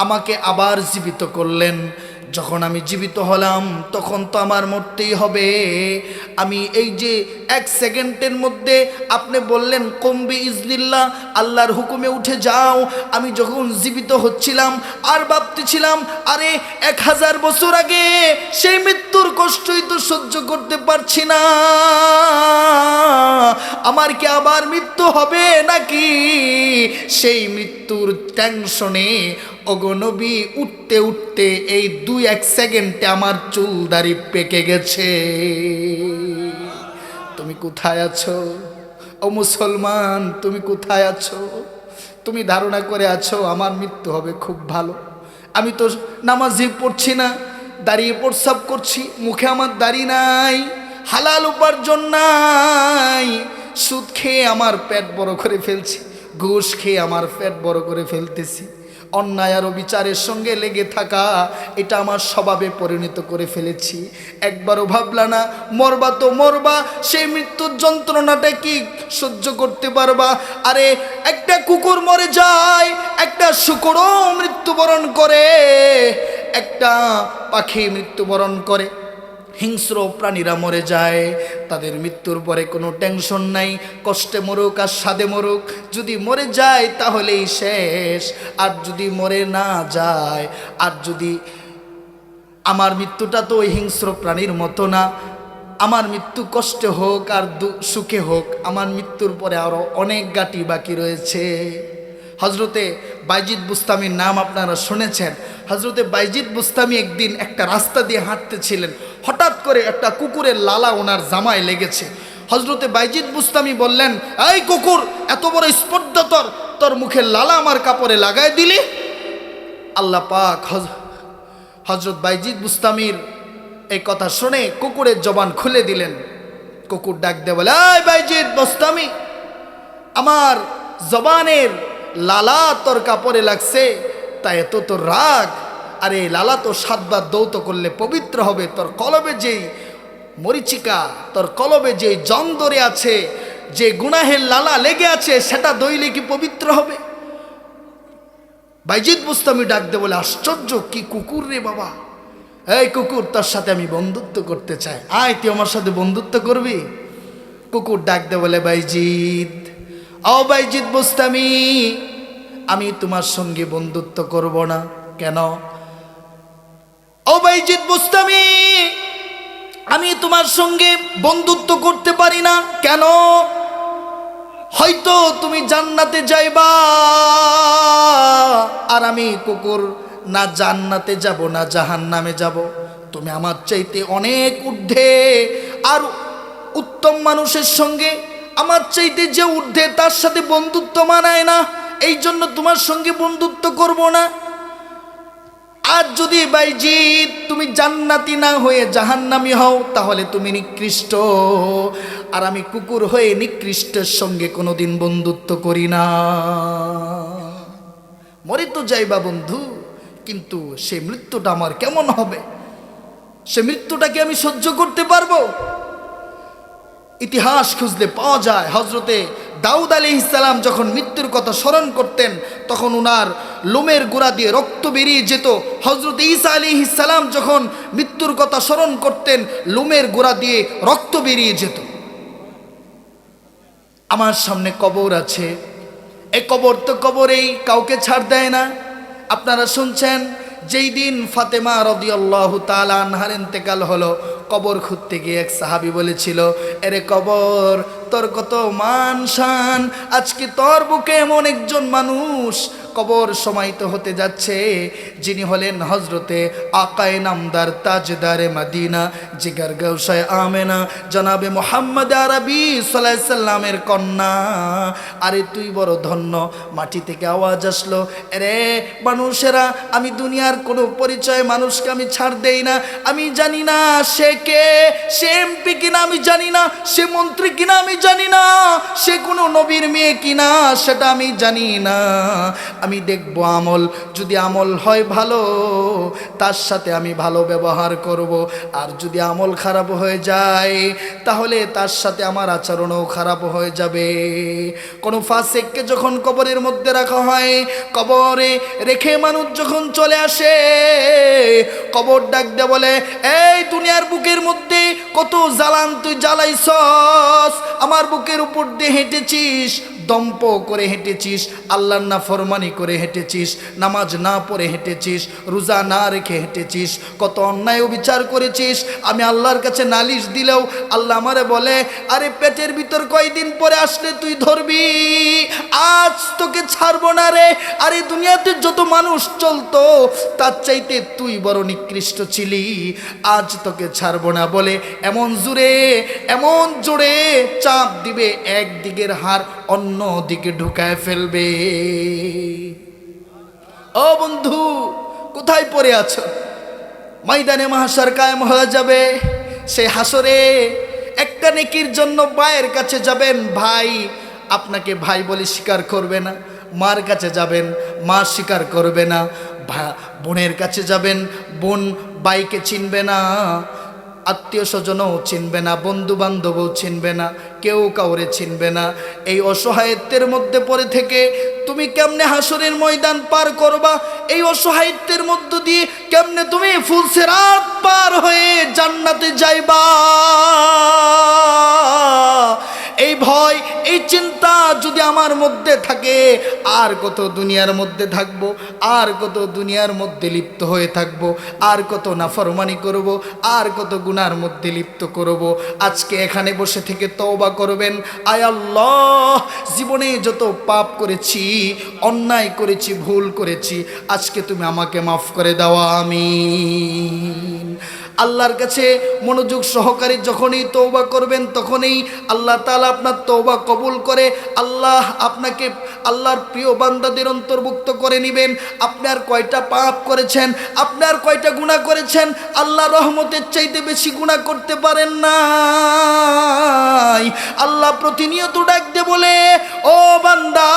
আমাকে আবার জীবিত করলেন, যখন আমি জীবিত হলাম তখন তো আমার মরতেই হবে। আমি এই যে 1 সেকেন্ডের মধ্যে আপনি বললেন কমবি ইজনিল্লাহ, আল্লাহর হুকুমে উঠে যাও, আমি যখন জীবিত হচ্ছিলাম আর ভাবতেছিলাম আরে 1000 বছর আগে সেই মৃত্যুর কষ্টই তো সহ্য করতে পারছি না, আমার কি আবার মৃত্যু হবে নাকি? সেই মৃত্যুর টেনশনে ওগো নবী উঠতে উঠতে এই 2-1 সেকেন্ডে আমার চুল দাড়ি পেকে গেছে। তুমি কোথায় আছো ও মুসলমান, তুমি কোথায় আছো? তুমি ধারণা করে আছো আমার মৃত্যু হবে খুব ভালো। আমি তো নামাজই পড়ছি না, দাঁড়িয়ে প্রস্রাব করছি, মুখে আমার দাড়ি নাই, হালাল উপার্জন নাই, সুদ খেয়ে আমার পেট বড় করে ফেলছি, ঘুষ খেয়ে আমার পেট বড় করে ফেলতেছি, অন্যায় আর বিচারের সঙ্গে লেগে থাকা এটা আমার স্বভাবে পরিণত করে ফেলেছি। একবারও ভাবলা না মরবা তো মরবা, সেই মৃত্যুর যন্ত্রণাটা কি সহ্য করতে পারবা? আরে একটা কুকুর মরে যায়, একটা শূকরও মৃত্যুবরণ করে, একটা পাখি মৃত্যুবরণ করে, হিংস্র প্রাণীরা মরে যায়, তাদের মৃত্যুর পরে কোনো টেনশন নাই, কষ্টে মরুক আর স্বাদে মরুক, যদি মরে যায় তাহলেই শেষ। আর যদি মরে না যায়, আর যদি আমার মৃত্যুটা তো ওই হিংস্র প্রাণীর মতো না, আমার মৃত্যু কষ্টে হোক আর সুখে হোক, আমার মৃত্যুর পরে আরও অনেক গাটি বাকি রয়েছে। হজরতে বাইজিদ বুস্তামির নাম আপনারা শুনেছেন। হজরতে বাইজিদ বুস্তামি একদিন একটা রাস্তা দিয়ে হাঁটতেছিলেন, হঠাৎ করে একটা কুকুরের লালা ওনার জামায় লেগেছে। হজরতে বাইজিদ বুস্তামি বললেন, এই কুকুর, এত বড় স্পর্ধা তোর, তোর মুখের লালা আমার কাপড়ে লাগাই দিলি? আল্লাহ পাক হজরত বাইজিদ বুস্তামির এই কথা শুনে কুকুরের জবান খুলে দিলেন। কুকুর ডাক দিয়ে বলে, এই বাইজিদ বুস্তামি, আমার জবানের লালা তোর কাপড়ে লাগছে, তাই এত তোর রাগ? আরে লালা তো 7 বার দৌত করলে পবিত্র হবে, তোর কলবে যেই মরিচিকা, তোর কলবে যেই জং ধরে আছে, যে গুনাহের লালা লেগে আছে, সেটা দইলে কি পবিত্র হবে? বাইজিদ বুস্তামি ডাক দে বলে, আশ্চর্য, কি কুকুর রে বাবা, এই কুকুর, তোর সাথে আমি বন্ধুত্ব করতে চাই, আয় তুই আমার সাথে বন্ধুত্ব করবি? কুকুর ডাক দে বলে, বাইজিদ, ও বাইজিদ বুস্তামি, আমি তোমার সঙ্গে বন্ধুত্ব করব না। কেন? ও বাইজিদ বুস্তামি, আমি তোমার সঙ্গে বন্ধুত্ব করতে পারি না। কেন? হয়তো তুমি জান্নাতে যাইবা, আর আমি কুকুর না জান্নাতে যাব না জাহান্নামে যাব। তুমি আমার চাইতে অনেক ঊর্ধ্বে, আর উত্তম মানুষের সঙ্গে আমার চাইতে যে ঊর্ধ্বে, তার সাথে বন্ধুত্ব মানায় না, এই জন্য তোমার সঙ্গে বন্ধুত্ব করব না। আর যদি বাইজিদ তুমি জান্নাতি না হয়ে জাহান্নামী হও, তাহলে তুমি নিকৃষ্ট, আর আমি কুকুর হয়ে নিকৃষ্টের সঙ্গে কোনোদিন বন্ধুত্ব করি না। মরে তো যাইবা বন্ধু, কিন্তু সেই মৃত্যুটা আমার কেমন হবে? সে মৃত্যুটাকে আমি সহ্য করতে পারবো? ইতিহাস খুঁজলে পাওয়া যায়, হজরতে দাউদ আলাইহিস সালাম যখন মৃত্যুর কথা স্মরণ করতেন, তখন উনার লোমের গোড়া দিয়ে রক্ত বেরিয়ে যেত। হজরত ঈসা আলাইহিস সালাম যখন মৃত্যুর কথা স্মরণ করতেন, লোমের গোড়া দিয়ে রক্ত বেরিয়ে যেত। আমার সামনে কবর আছে, এই কবর তো কবরেই, কাউকে ছাড় দেয় না। আপনারা শুনছেন, যেই দিন ফাতেমা রাদিয়াল্লাহু তাআলা আনহার ইন্তেকাল হলো, কবর খুঁড়তে গিয়ে এক সাহাবী বলেছিল, এরে কবর, তোর কত মান শান, আজকে তোর বুকে এমন একজন মানুষ কবর সমাহিত হতে যাচ্ছে, যিনি হলেন হজরতে আকায়ে নামদার তাজদারে মদিনা, জিগার গৌসায় আমেনা, জনাবে মুহাম্মদ আরবি সাল্লাল্লাহু আলাইহি সাল্লামের কন্যা। আরে তুই বড় ধন্য। মাটি থেকে আওয়াজ আসলো, আরে মানুষেরা, আমি দুনিয়ার কোনো পরিচয় মানুষকে আমি ছাড় দেই না, আমি জানি না সে কে, সে এমপি কিনা আমি জানি না, সে মন্ত্রী কিনা আমি জানি না, সে কোনো নবীর মেয়ে কিনা সেটা আমি জানি না। আমি দেখব আমল, যদি আমল হয় ভালো তার সাথে আমি ভালো ব্যবহার করব, আর যদি আমল খারাপ হয়ে যায় তাহলে তার সাথে আমার আচরণও খারাপ হয়ে যাবে। কোনো ফাসিককে যখন কবরের মধ্যে রাখা হয়, কবরে রেখে মানুষ যখন চলে আসে, কবর ডাক দিয়ে বলে, এই দুনিয়ার বুকের মধ্যে কত জ্বালান তুই জ্বালাইছস, আমার বুকের উপর দিয়ে হেঁটেছিস, দম্প করে হেঁটেছিস, আল্লাহর নাফরমানি করে হেঁটেছিস, নামাজ না পড়ে হেঁটেছিস, রোজা না রেখে হেঁটেছিস, কত অন্যায় বিচার করেছিস। আমি আল্লাহর কাছে নালিশ দিলেও আল্লাহ আমারে বলে, আরে পেটের ভিতর কয়দিন পরে আসলে তুই ধরবি, আজ তোকে ছাড়বো না রে। আরে দুনিয়াতে যত মানুষ চলতো তার চাইতে তুই বড় নিকৃষ্ট ছিলি, আজ তোকে ছাড়বো না বলে এমন জোরে চাপ দিবে, একদিকের হার অন্য দিকে ঢুকায় ফেলবে। ও বন্ধু, কোথায় পড়ে আছো? ময়দানে মাহশর কায়েম হয়ে যাবে। সেই হাসরে একটা নেকির জন্য ভাইয়ের কাছে যাবেন, ভাই আপনাকে ভাই বলে স্বীকার করবে না। মার কাছে যাবেন, মা স্বীকার করবে না। বোনের কাছে যাবেন, বোন ভাইকে চিনবে না, আত্মীয় স্বজনও চিনবে না, বন্ধু বান্ধবও চিনবে না, কেউ কাউরে চিনবে না। এই অসহায়ত্বের মধ্যে পড়ে থেকে তুমি কেমনে হাসরের ময়দান পার করবা? এই অসহায়ত্বের মধ্য দিয়ে কেমনে তুমি ফুলসিরাত পার হয়ে জান্নাতে যাইবা? এই ভয়, এই চিন্তা যদি আমার মধ্যে থাকে, আর কত দুনিয়ার মধ্যে থাকবো, আর কত দুনিয়ার মধ্যে লিপ্ত হয়ে থাকবো, আর কত নাফরমানি করব, আর কত গুনার মধ্যে লিপ্ত করব। আজকে এখানে বসে থেকে তওবা করবেন, আয় আল্লাহ, জীবনে যত পাপ করেছি, অন্যায় করেছি, ভুল করেছি, আজকে তুমি আমাকে মাফ করে দাও, আমিন। আল্লাহর কাছে মনোযোগ সহকারে যখনই তওবা করবেন, তখনই আল্লাহ তাআলা আপনার তওবা কবুল করে আল্লাহ আপনাকে আল্লাহর প্রিয় বান্দাদের অন্তর্ভুক্ত করে নেবেন। আপনার কয়টা পাপ করেছেন, আপনার কয়টা গুনাহ করেছেন, আল্লাহ রহমতের চাইতে বেশি গুনাহ করতে পারেন না। আল্লাহ প্রতিনিয়ত ডাক দিয়ে বলে, ও বান্দা,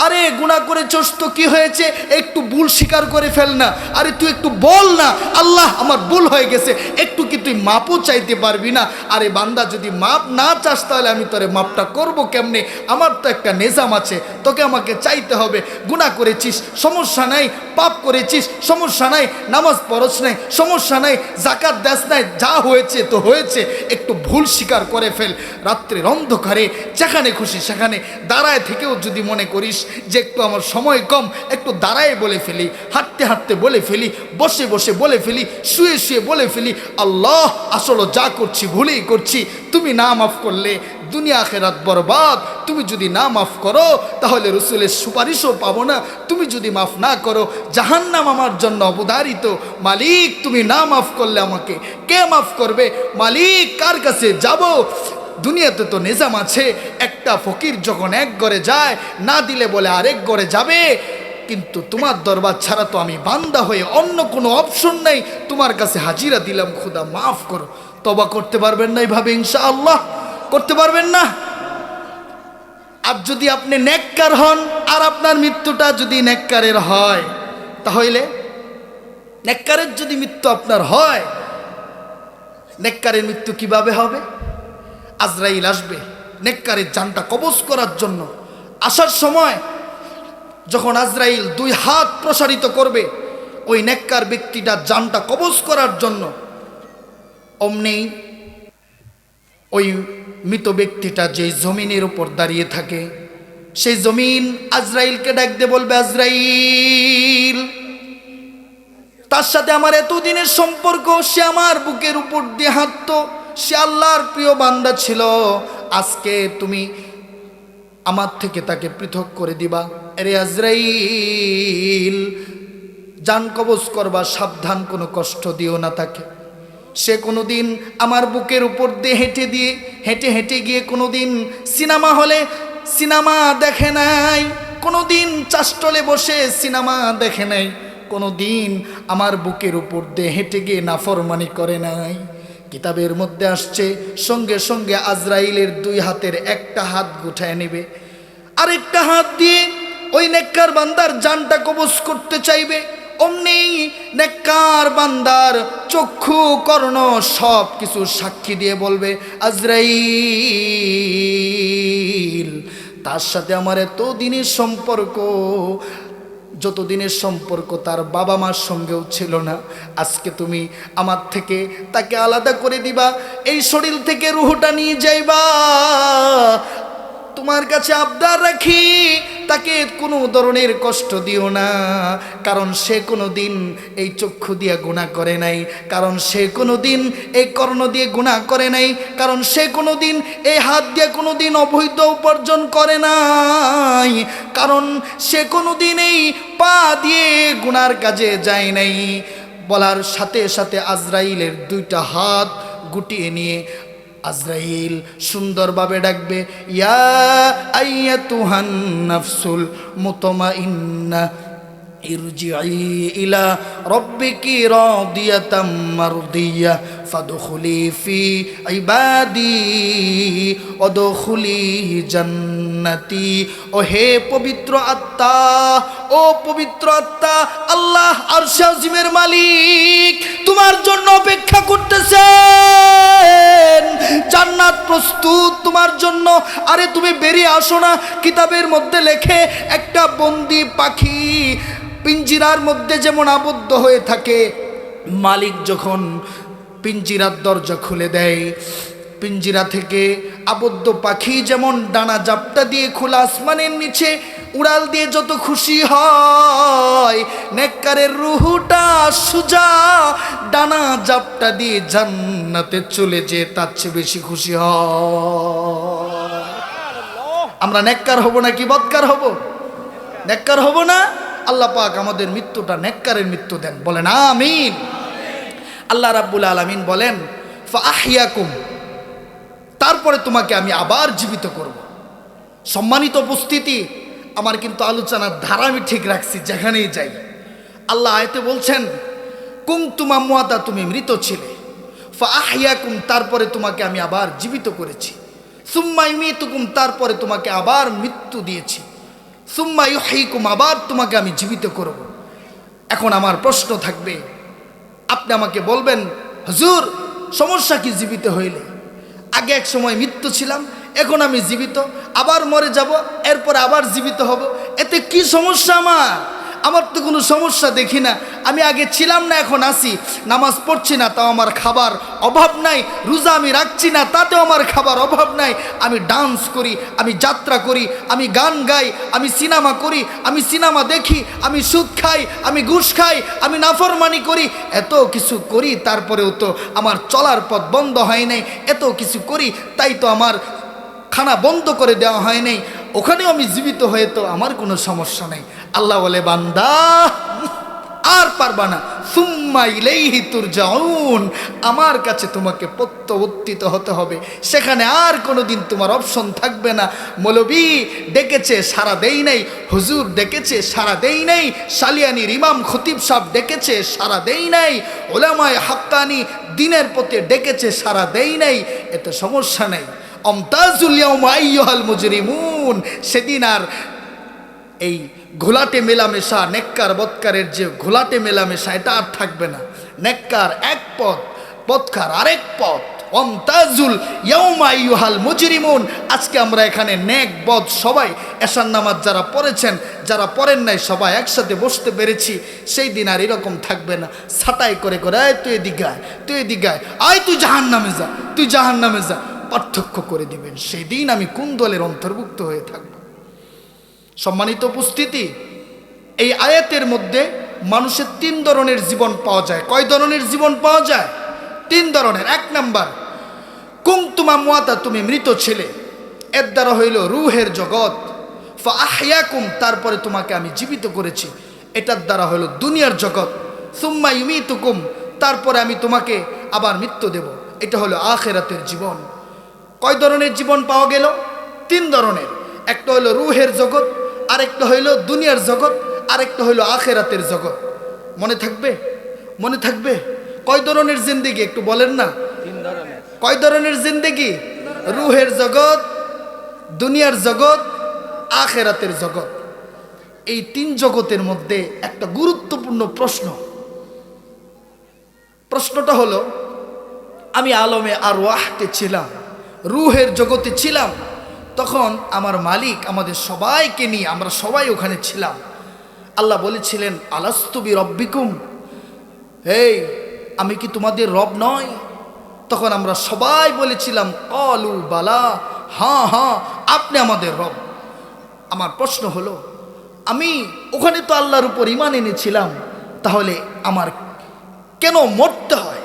আরে গুনাহ করেছস তো কি হয়েছে, একটু ভুল স্বীকার করে ফেল না। আরে তুই একটু বল না, আল্লাহ আমার ভুল হয়ে গেছে, একটু কি তুই মাপও চাইতে পারবি না? আরে বান্দা, যদি মাপ না চাস তাহলে আমি তোরে মাপটা করব কেমনে? আমার তো একটা নিজাম আছে, তোকে আমাকে চাইতে হবে। গুনাহ করেছিস সমস্যা নাই, পাপ করেছিস সমস্যা নাই, নামাজ পড়ছ নাই সমস্যা নাই, যাকাত দেস নাই, যা হয়েছে তো হয়েছে, একটু ভুল স্বীকার করে ফেল। রাত্রের অন্ধকারে যেখানে খুশি সেখানে দাঁড়ায় থেকেও যদি মনে করিস যে একটু আমার সময় কম, একটু দাঁড়ায় বলে ফেলি, হাঁটতে হাঁটতে বলে ফেলি, বসে বসে বলে ফেলি, শুয়ে শুয়ে বলে ফেলি, আল্লাহ আসলে যা করছি ভুলেই করছি, তুমি না মাফ করলে দুনিয়া আখিরাত বরবাদ। তুমি যদি না মাফ করো তাহলে রসুলের সুপারিশও পাবো না। তুমি যদি মাফ না করো জাহান্নাম আমার জন্য অবধারিত। মালিক, তুমি না মাফ করলে আমাকে কে মাফ করবে? মালিক, কার কাছে যাব? দুনিয়াতে তো নিজাম আছে, একটা ফকির যখন এক ঘরে যায়, না দিলে বলে আরেক ঘরে যাবে, কিন্তু তোমার দরবার ছাড়া তো আমি বান্দা হয়ে অন্য কোনো অপশন নেই, তোমার কাছে হাজিরা দিলাম, খুদা মাফ করো। তওবা করতে পারবেন না এইভাবে? ইনশাআল্লাহ করতে পারবেন না? আর যদি আপনি নেককার হন, আর আপনার মৃত্যুটা যদি নেককারের হয়, তাহলে নেককারের যদি মৃত্যু আপনার হয়, নেককারের মৃত্যু কিভাবে হবে? আজরাইল আসবে নেককারের জানটা কবজ করার জন্য। আসার সময় যখন আজরাইল দুই হাত প্রসারিত করবে ওই নেককার ব্যক্তিটা জানটা কবজ করার জন্য, অমনি ওই মৃত ব্যক্তিটা যে জমিনের উপর দাঁড়িয়ে থাকে, সেই জমিন আজরাইলকে ডাক দিয়ে বলবে, আজরাইল, তার সাথে আমার এতদিনের সম্পর্ক, সে আমার বুকের উপর দিয়ে হাঁটতো, সে আল্লাহর প্রিয় বান্দা ছিল, আজকে তুমি আমার থেকে তাকে পৃথক করে দিবা। আরে আজরাইল, জান কবজ করবা, সাবধান, কোনো কষ্ট দিও না তাকে। সে কোনোদিন আমার বুকের উপর দিয়ে হেঁটে হেঁটে গিয়ে কোনোদিন সিনেমা হলে সিনেমা দেখে নাই, কোনোদিন চাষটলে বসে সিনেমা দেখে নাই, কোনোদিন আমার বুকের উপর দিয়ে হেঁটে গিয়ে নাফরমানি করে নাই। কিতাবের মধ্যে আসছে সঙ্গে সঙ্গে আজরাইলের দুই হাতের একটা হাত গুটায় নেবে, আরেকটা হাত দিয়ে ওই নেককার বান্দার জানটা কবজ করতে চাইবে। অমনি নেককার বান্দার চক্ষু কর্ণ সব কিছু সাক্ষী দিয়ে বলবে, আজরাইল, তার সাথে আমার এত দিনের সম্পর্ক, যতদিনের সম্পর্ক তার বাবা মার সঙ্গেও ছিল না, আজকে তুমি আমার থেকে তাকে আলাদা করে দিবা, এই শরীর থেকে রুহটা নিয়ে যাইবা। তোমার কাছে আবদার রাখি, তাকে কোনো ধরনের কষ্ট দিও না, কারণ সে কোনো দিন এই চক্ষু দিয়ে গুনাহ করে নাই, কারণ সে কোনো দিন এই কর্ণ দিয়ে গুনাহ করে নাই, কারণ সে কোনো দিন এই হাত দিয়ে কোনো দিন অবৈধ উপার্জন করে নাই, কারণ সে কোনো দিন এই পা দিয়ে গুনার কাজে যায় নাই। বলার সাথে সাথে আজরাইলের দুইটা হাত গুটিয়ে নিয়ে আজরাইল সুন্দরভাবে ডাকবে, ইয়া আইয়াতুহান নাফসুল মুতমাইন্না ইরজিই ইলা রাব্বিকি রাদিয়াতাম মারদিয়া ফাদখুলি ফি ইবাদি ওয়াদখুলি জান্নাতি। ও হে পবিত্র আত্মা, ও পবিত্র আত্মা, আল্লাহ আরশে আজিমের মালিক তোমার জন্য অপেক্ষা করতেছেন, জান্নাত প্রস্তুত তোমার জন্য। আরে তুমি বেরিয়ে আসো না। কিতাবের মধ্যে লেখে একটা বন্দি পাখি পিঞ্জিরার মধ্যে যেমন আবদ্ধ হয়ে থাকে, মালিক যখন পিঞ্জিরার দরজা খুলে দেয়, পিঞ্জিরা থেকে আবদ্ধ পাখি যেমন ডানা জাপটা দিয়ে খোলা আসমানের নিচে উড়াল দিয়ে যত খুশি হয়, নেককারের রুহুটা সুজা ডানা জাপটা দিয়ে জান্নাতে চলে যে তার চেয়ে বেশি খুশি হয়। আমরা নেককার হব নাকি বদকার হব? নেককার হব না? আল্লাহ পাক আমাদের মৃত্যুটা নেককারের মৃত্যু দেন, বলেন আমিন। আল্লাহ রাব্বুল আলামিন বলেন, ফাআহইয়াকুম, তারপরে তোমাকে আমি আবার জীবিত করব। সম্মানিত উপস্থিতি, আমার কিন্তু আলোচনার ধারা আমি ঠিক রাখছি যেখানেই যাই। আল্লাহ আয়াতে বলছেন, কুনতুম আমওয়াতা, তুমি মৃত ছিলে, ফাআহইয়াকুম, তারপরে তোমাকে আমি আবার জীবিত করেছি, সুম্মা ইউমীতুকুম, তারপরে তোমাকে আবার মৃত্যু দিয়েছি, সুম্মা ইউহয়িকুম, আবার তোমাকে আমি জীবিত করব। এখন আমার প্রশ্ন থাকবে, আপনি আমাকে বলবেন, হুজুর সমস্যা কি জীবিত হইলে? আগে এক সময় মৃত্যু ছিলাম, এখন আমি জীবিত, আবার মরে যাব, এরপরে আবার জীবিত হব, এতে কি সমস্যা আমার? আমার তো কোনো সমস্যা দেখি না। আমি আগে ছিলাম না, এখন আছি, নামাজ পড়ছি না তাও আমার খাবার অভাব নাই, রোজা আমি রাখছি না তাতেও আমার খাবার অভাব নাই, আমি ডান্স করি, আমি যাত্রা করি, আমি গান গাই, আমি সিনেমা করি, আমি সিনেমা দেখি, আমি সুদ খাই, আমি ঘুষ খাই, আমি নাফরমানি করি, এত কিছু করি, তারপরেও তো আমার চলার পথ বন্ধ হয় নাই। এত কিছু করি, তাই তো আমার খানা বন্ধ করে দেওয়া হয় নাই, ওখানেও আমি জীবিত হয়ে তো আমার কোনো সমস্যা নেই। আল্লাহ বলে, বান্দা আর পারবা না, সুম্মা ইলাইহি তুরজাউন, আমার কাছে তোমাকে প্রত্যাবর্তিত হতে হবে, সেখানে আর কোনোদিন তোমার অপশন থাকবে না। মৌলবী ডেকেছে সারা দেই নাই, হুজুর ডেকেছে সারা দেই নাই, সালিয়ানির ইমাম খতিব সাহেব ডেকেছে সারা দেই নাই, ওলামায়ে হাক্কানি দিনের পথে ডেকেছে সারা দেই নাই, এতে সমস্যা নেই। আমতাজুল ইয়াউমা আইয়ুহাল মুজরিমুন, সেদিন আর এই ঘোলাটে মেলামেশা, নেককার বদকারের যে ঘোলাটে মেলামেশা, এটা আর থাকবে না। নেককার এক পথ, বদকার আরেক পথ। আমতাজুল ইয়াউমা আইয়ুহাল মুজরিমুন। আজকে আমরা এখানে নেক বদ সবাই এশার নামাজ যারা পড়েছেন, যারা পড়েন নাই, সবাই একসাথে বসতে পেরেছি। সেই দিন আর এরকম থাকবে না ছাটাই করে করে, আয় তুই এদিকে আয়, তুই এদিকে আয়, আয় তুই জাহান্নামে যা, তুই জাহান্নামে যা, পার্থক্য করে দিবেন। সেই দিন আমি কোন দলের অন্তর্ভুক্ত হয়ে থাকব? সম্মানিত উপস্থিতি, এই আয়াতের মধ্যে মানুষের তিন ধরনের জীবন পাওয়া যায়। কয় ধরনের জীবন পাওয়া যায়? তিন ধরনের। এক নাম্বার, কুনতুম আমওয়াতা, তুমি মৃত ছিলে, এর দ্বারা হইল রুহের জগৎ। ফাআহইয়াকুম, তারপরে তোমাকে আমি জীবিত করেছি, এটার দ্বারা হইল দুনিয়ার জগৎ। সুম্মা ইউমীতুকুম, তারপরে আমি তোমাকে আবার মৃত্যু দেব, এটা হলো আখিরাতের জীবন। কয় ধরনের জীবন পাওয়া গেল? তিন ধরনের। একটা হলো রুহের জগৎ, আরেকটা হইল দুনিয়ার জগৎ, আরেকটা হইল আখিরাতের জগৎ। মনে থাকবে? মনে থাকবে? কয় ধরনের জিন্দেগি একটু বলেন না? কয় ধরনের জিন্দেগি? রুহের জগৎ, দুনিয়ার জগৎ, আখেরাতের জগৎ। এই তিন জগতের মধ্যে একটা গুরুত্বপূর্ণ প্রশ্নটা হলো, আমি আলমে আরওয়াহতে ছিলাম, রুহের জগতে ছিলাম, তখন আমার মালিক আমাদের সবাইকে নিয়ে আমরা সবাই ওখানে ছিলাম। আল্লাহ বলেছিলেন, আলাস্তু বিরব্বিকুম, এই আমি কি তোমাদের রব নয়? তখন আমরা সবাই বলেছিলাম, ক্বালু বালা, হ্যাঁ হ্যাঁ আপনি আমাদের রব। আমার প্রশ্ন হলো, আমি ওখানে তো আল্লাহর উপর ঈমান এনেছিলাম, তাহলে আমার কেন মরতে হয়?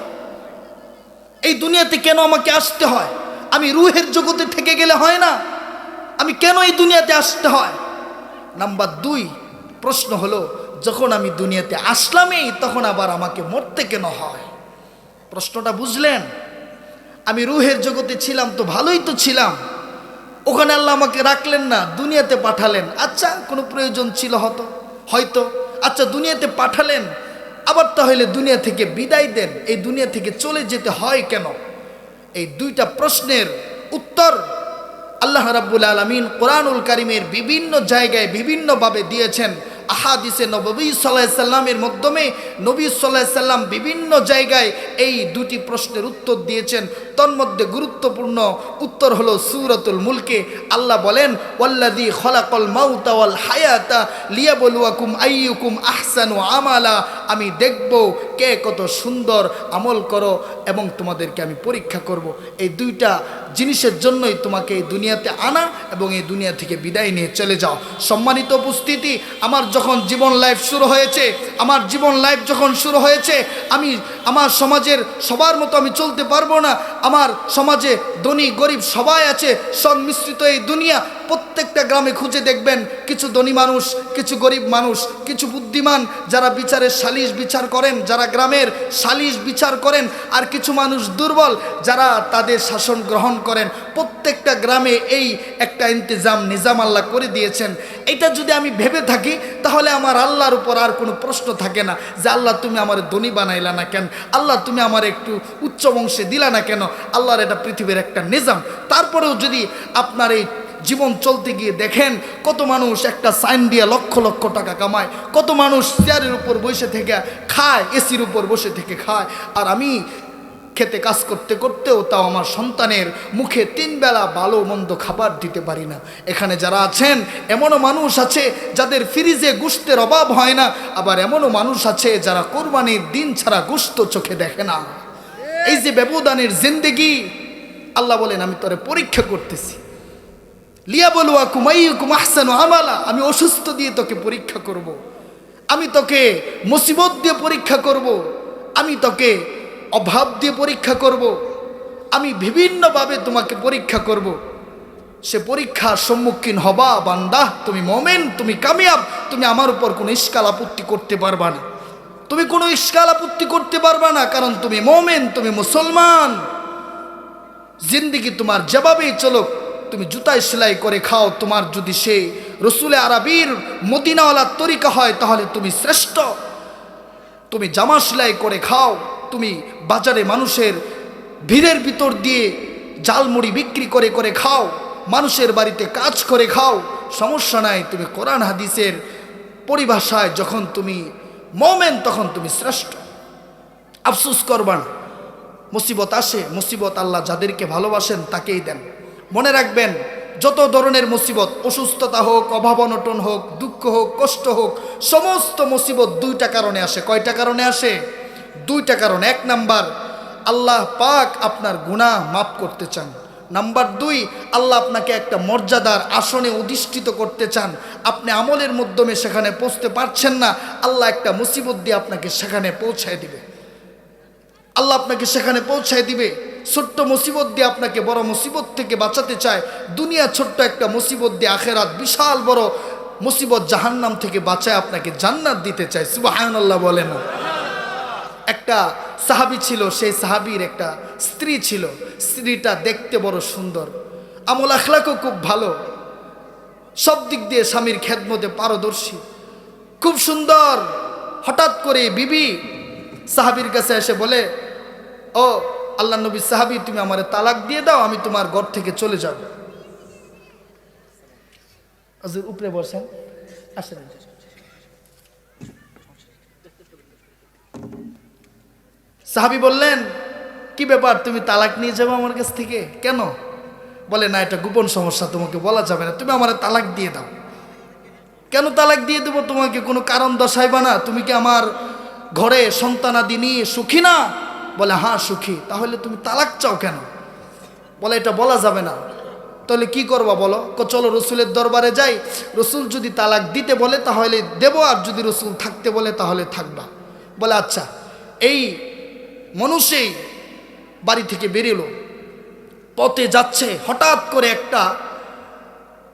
এই দুনিয়াতে কেন আমাকে আসতে হয়? আমি রুহের জগতে থেকে গেলে হয় না? আমি কেন এই দুনিয়াতে আসতে হয়? নাম্বার 2 প্রশ্ন হলো, যখন আমি দুনিয়াতে আসলামই তখন আবার আমাকে মরতে কেন হয়? প্রশ্নটা বুঝলেন? আমি রুহের জগতে ছিলাম তো ভালোই তো ছিলাম, ওখানে আল্লাহ আমাকে রাখলেন না, দুনিয়াতে পাঠালেন। আচ্ছা, কোনো প্রয়োজন ছিল হয়তো। আচ্ছা, দুনিয়াতে পাঠালেন, আবার তাহলে দুনিয়া থেকে বিদায় দেন, এই দুনিয়া থেকে চলে যেতে হয় কেন? এই দুইটা প্রশ্নের উত্তর আল্লাহ রাব্বুল আলামিন কোরআনুল কারীমের বিভিন্ন জায়গায় বিভিন্নভাবে দিয়েছেন। আহাদিসে নবী সাল্লাল্লাহু আলাইহি সাল্লামের মাধ্যমে নবী সাল্লাল্লাহু আলাইহি সাল্লাম বিভিন্ন জায়গায় এই দুটি প্রশ্নের উত্তর দিয়েছেন। তন্মধ্যে গুরুত্বপূর্ণ উত্তর হলো সূরাতুল মুলকে আল্লাহ বলেন, ওয়াল্লাযী খলাকাল মাউতা ওয়াল হায়াতা লিয়াবলুয়াকুম আইয়ুকুম আহসানু আমালা, আমি দেখব কে কত সুন্দর আমল করো এবং তোমাদেরকে আমি পরীক্ষা করব। এই দুইটা জিনিসের জন্যই তোমাকে এই দুনিয়াতে আনা এবং এই দুনিয়া থেকে বিদায় নিয়ে চলে যাও। সম্মানিত উপস্থিতি, আমার যখন জীবন লাইফ শুরু হয়েছে, আমি আমার সমাজের সবার মতো আমি চলতে পারবো না। আমার সমাজে ধনী গরিব সবাই আছে, সংমিশ্রিত এই দুনিয়া। প্রত্যেকটা গ্রামে খুঁজে দেখবেন কিছু ধনী মানুষ, কিছু গরিব মানুষ, কিছু বুদ্ধিমান যারা বিচারের সালিশ বিচার করেন, যারা গ্রামের সালিশ বিচার করেন, আর কিছু মানুষ দুর্বল যারা তাদের শাসন গ্রহণ করেন। প্রত্যেকটা গ্রামে এই একটা নিজাম আল্লাহ করে দিয়েছেন। এটা যদি আমি ভেবে থাকি তাহলে আমার আল্লাহর উপর আর কোনো প্রশ্ন থাকে না যে আল্লাহ তুমি আমার ধনী বানাইলা না কেন, আল্লাহ তুমি আমার একটু উচ্চ বংশে দিলা না কেন। আল্লাহর এটা পৃথিবীর একটা নিজাম। তারপরেও যদি আপনার এই জীবন চলতে গিয়ে দেখেন কত মানুষ একটা সাইন দিয়ে লক্ষ লক্ষ টাকা কামায়, কত মানুষ চেয়ারের উপর বসে থেকে খায়, এসির উপর বসে থেকে খায়, আর আমি খেতে কাজ করতে করতেও তাও আমার সন্তানের মুখে 3 বেলা ভালো মন্দ খাবার দিতে পারি না। এখানে যারা আছেন এমনও মানুষ আছে যাদের ফ্রিজে গোশতের অভাব হয় না, আবার এমনও মানুষ আছে যারা কোরবানির দিন ছাড়া গোশত চোখে দেখে না। এই যে ব্যবধানের জিন্দেগি, আল্লাহ বলেন আমি তোরে পরীক্ষা করতেছি। লিয়াবলুয়াকুম আইয়ুকুম আহসানু আমালা, আমি অসুস্থ দিয়ে তোকে পরীক্ষা করব, আমি তোকে মুসিবত দিয়ে পরীক্ষা করব, আমি তোকে অভাব দিয়ে পরীক্ষা করব, আমি বিভিন্নভাবে তোমাকে পরীক্ষা করব। সে পরীক্ষার সম্মুখীন হবা বান্দা, তুমি মুমিন, তুমি কামিয়াব, তুমি আমার উপর কোনো ইশকাল আপত্তি করতে পারবা না, তুমি কোনো ইশকাল আপত্তি করতে পারবা না, কারণ তুমি মুমিন, তুমি মুসলমান। জিন্দেগি তোমার যেভাবেই চলো, তুমি জুতায় সেলাই করে খাও, তোমার যদি সেই রসুলে আরবির মদিনাওয়ালার তরিকা হয় তাহলে তুমি শ্রেষ্ঠ। তুমি জামা সেলাই করে খাও, তুমি বাজারে মানুষের ভিড়ের ভিতর দিয়ে জালমুড়ি বিক্রি করে করে খাও, মানুষের বাড়িতে কাজ করে খাও, সমস্যা নাই। তুমি কোরআন হাদিসের পরিভাষায় যখন তুমি মুমিন তখন তুমি শ্রেষ্ঠ। আফসোস করবা না, মুসিবত আসে, মুসিবত আল্লাহ যাদেরকে ভালোবাসেন তাকেই দেন। মনে রাখবেন, যত ধরনের মুসিবত, অসুস্থতা হোক, অভাব অনটন হোক, দুঃখ হোক, কষ্ট হোক, সমস্ত মুসিবত 2টা কারণে আসে। কয়টা কারণে আসে? 2টা কারণ। 1 নাম্বার, আল্লাহ পাক আপনার গুনাহ মাফ করতে চান। নাম্বার 2, আল্লাহ আপনাকে একটা মর্যাদার আসনে অধিষ্ঠিত করতে চান। আপনি আমলের মাধ্যমে সেখানে পৌঁছতে পারছেন না, আল্লাহ একটা মুসিবত দিয়ে আপনাকে সেখানে পৌঁছায় দিবে। আল্লাহ আপনাকে সেখানে পৌঁছায় দিবে। ছোট্ট মুসিবত দিয়ে আপনাকে বড় মুসিবত থেকে বাঁচাতে চায়। দুনিয়া ছোট্ট একটা মুসিবত দিয়ে আখেরাত বিশাল বড় মুসিবত জাহান্নাম থেকে বাঁচায় আপনাকে জান্নাত দিতে চায়। সুবহানাল্লাহ বলেন না? একটা সাহাবী ছিল, সেই সাহাবীর একটা স্ত্রী ছিল। স্ত্রীটা দেখতে বড় সুন্দর, আমল আখলাকও খুব ভালো, সব দিক দিয়ে স্বামীর খেদমতে পারদর্শী, খুব সুন্দর। হঠাৎ করে বিবি সাহাবীর কাছে এসে বলে, ও আল্লাহ নবী সাহাবী তুমি আমারে তালাক দিয়ে দাও, আমি তোমার ঘর থেকে চলে যাব। হুজুর উপরে বসেন, আসেন। সাহাবী বললেন, কি ব্যাপার, তুমি তালাক নিয়ে যাবো আমার কাছ থেকে? কেন? বলে, না এটা গোপন সমস্যা, তোমাকে বলা যাবে না, তুমি আমারে তালাক দিয়ে দাও। কেন তালাক দিয়ে দেবো তোমাকে? কোনো কারণ দর্শাইবা না? তুমি কি আমার ঘরে সন্তানাদি নিয়ে সুখী না? বলে, হ্যাঁ সুখী। তাহলে তুমি তালাক চাও কেন? বলে, এটা বলা যাবে না। তাহলে কি করবা বলো? চলো রসুলের দরবারে যাই, রসুল যদি তালাক দিতে বলে তাহলে দেব, আর যদি রসুল থাকতে বলে তাহলে থাকবা। বলে আচ্ছা। এই মানুষই বাড়ি থেকে বেরিয়েলো, পথে যাচ্ছে, হঠাৎ করে একটা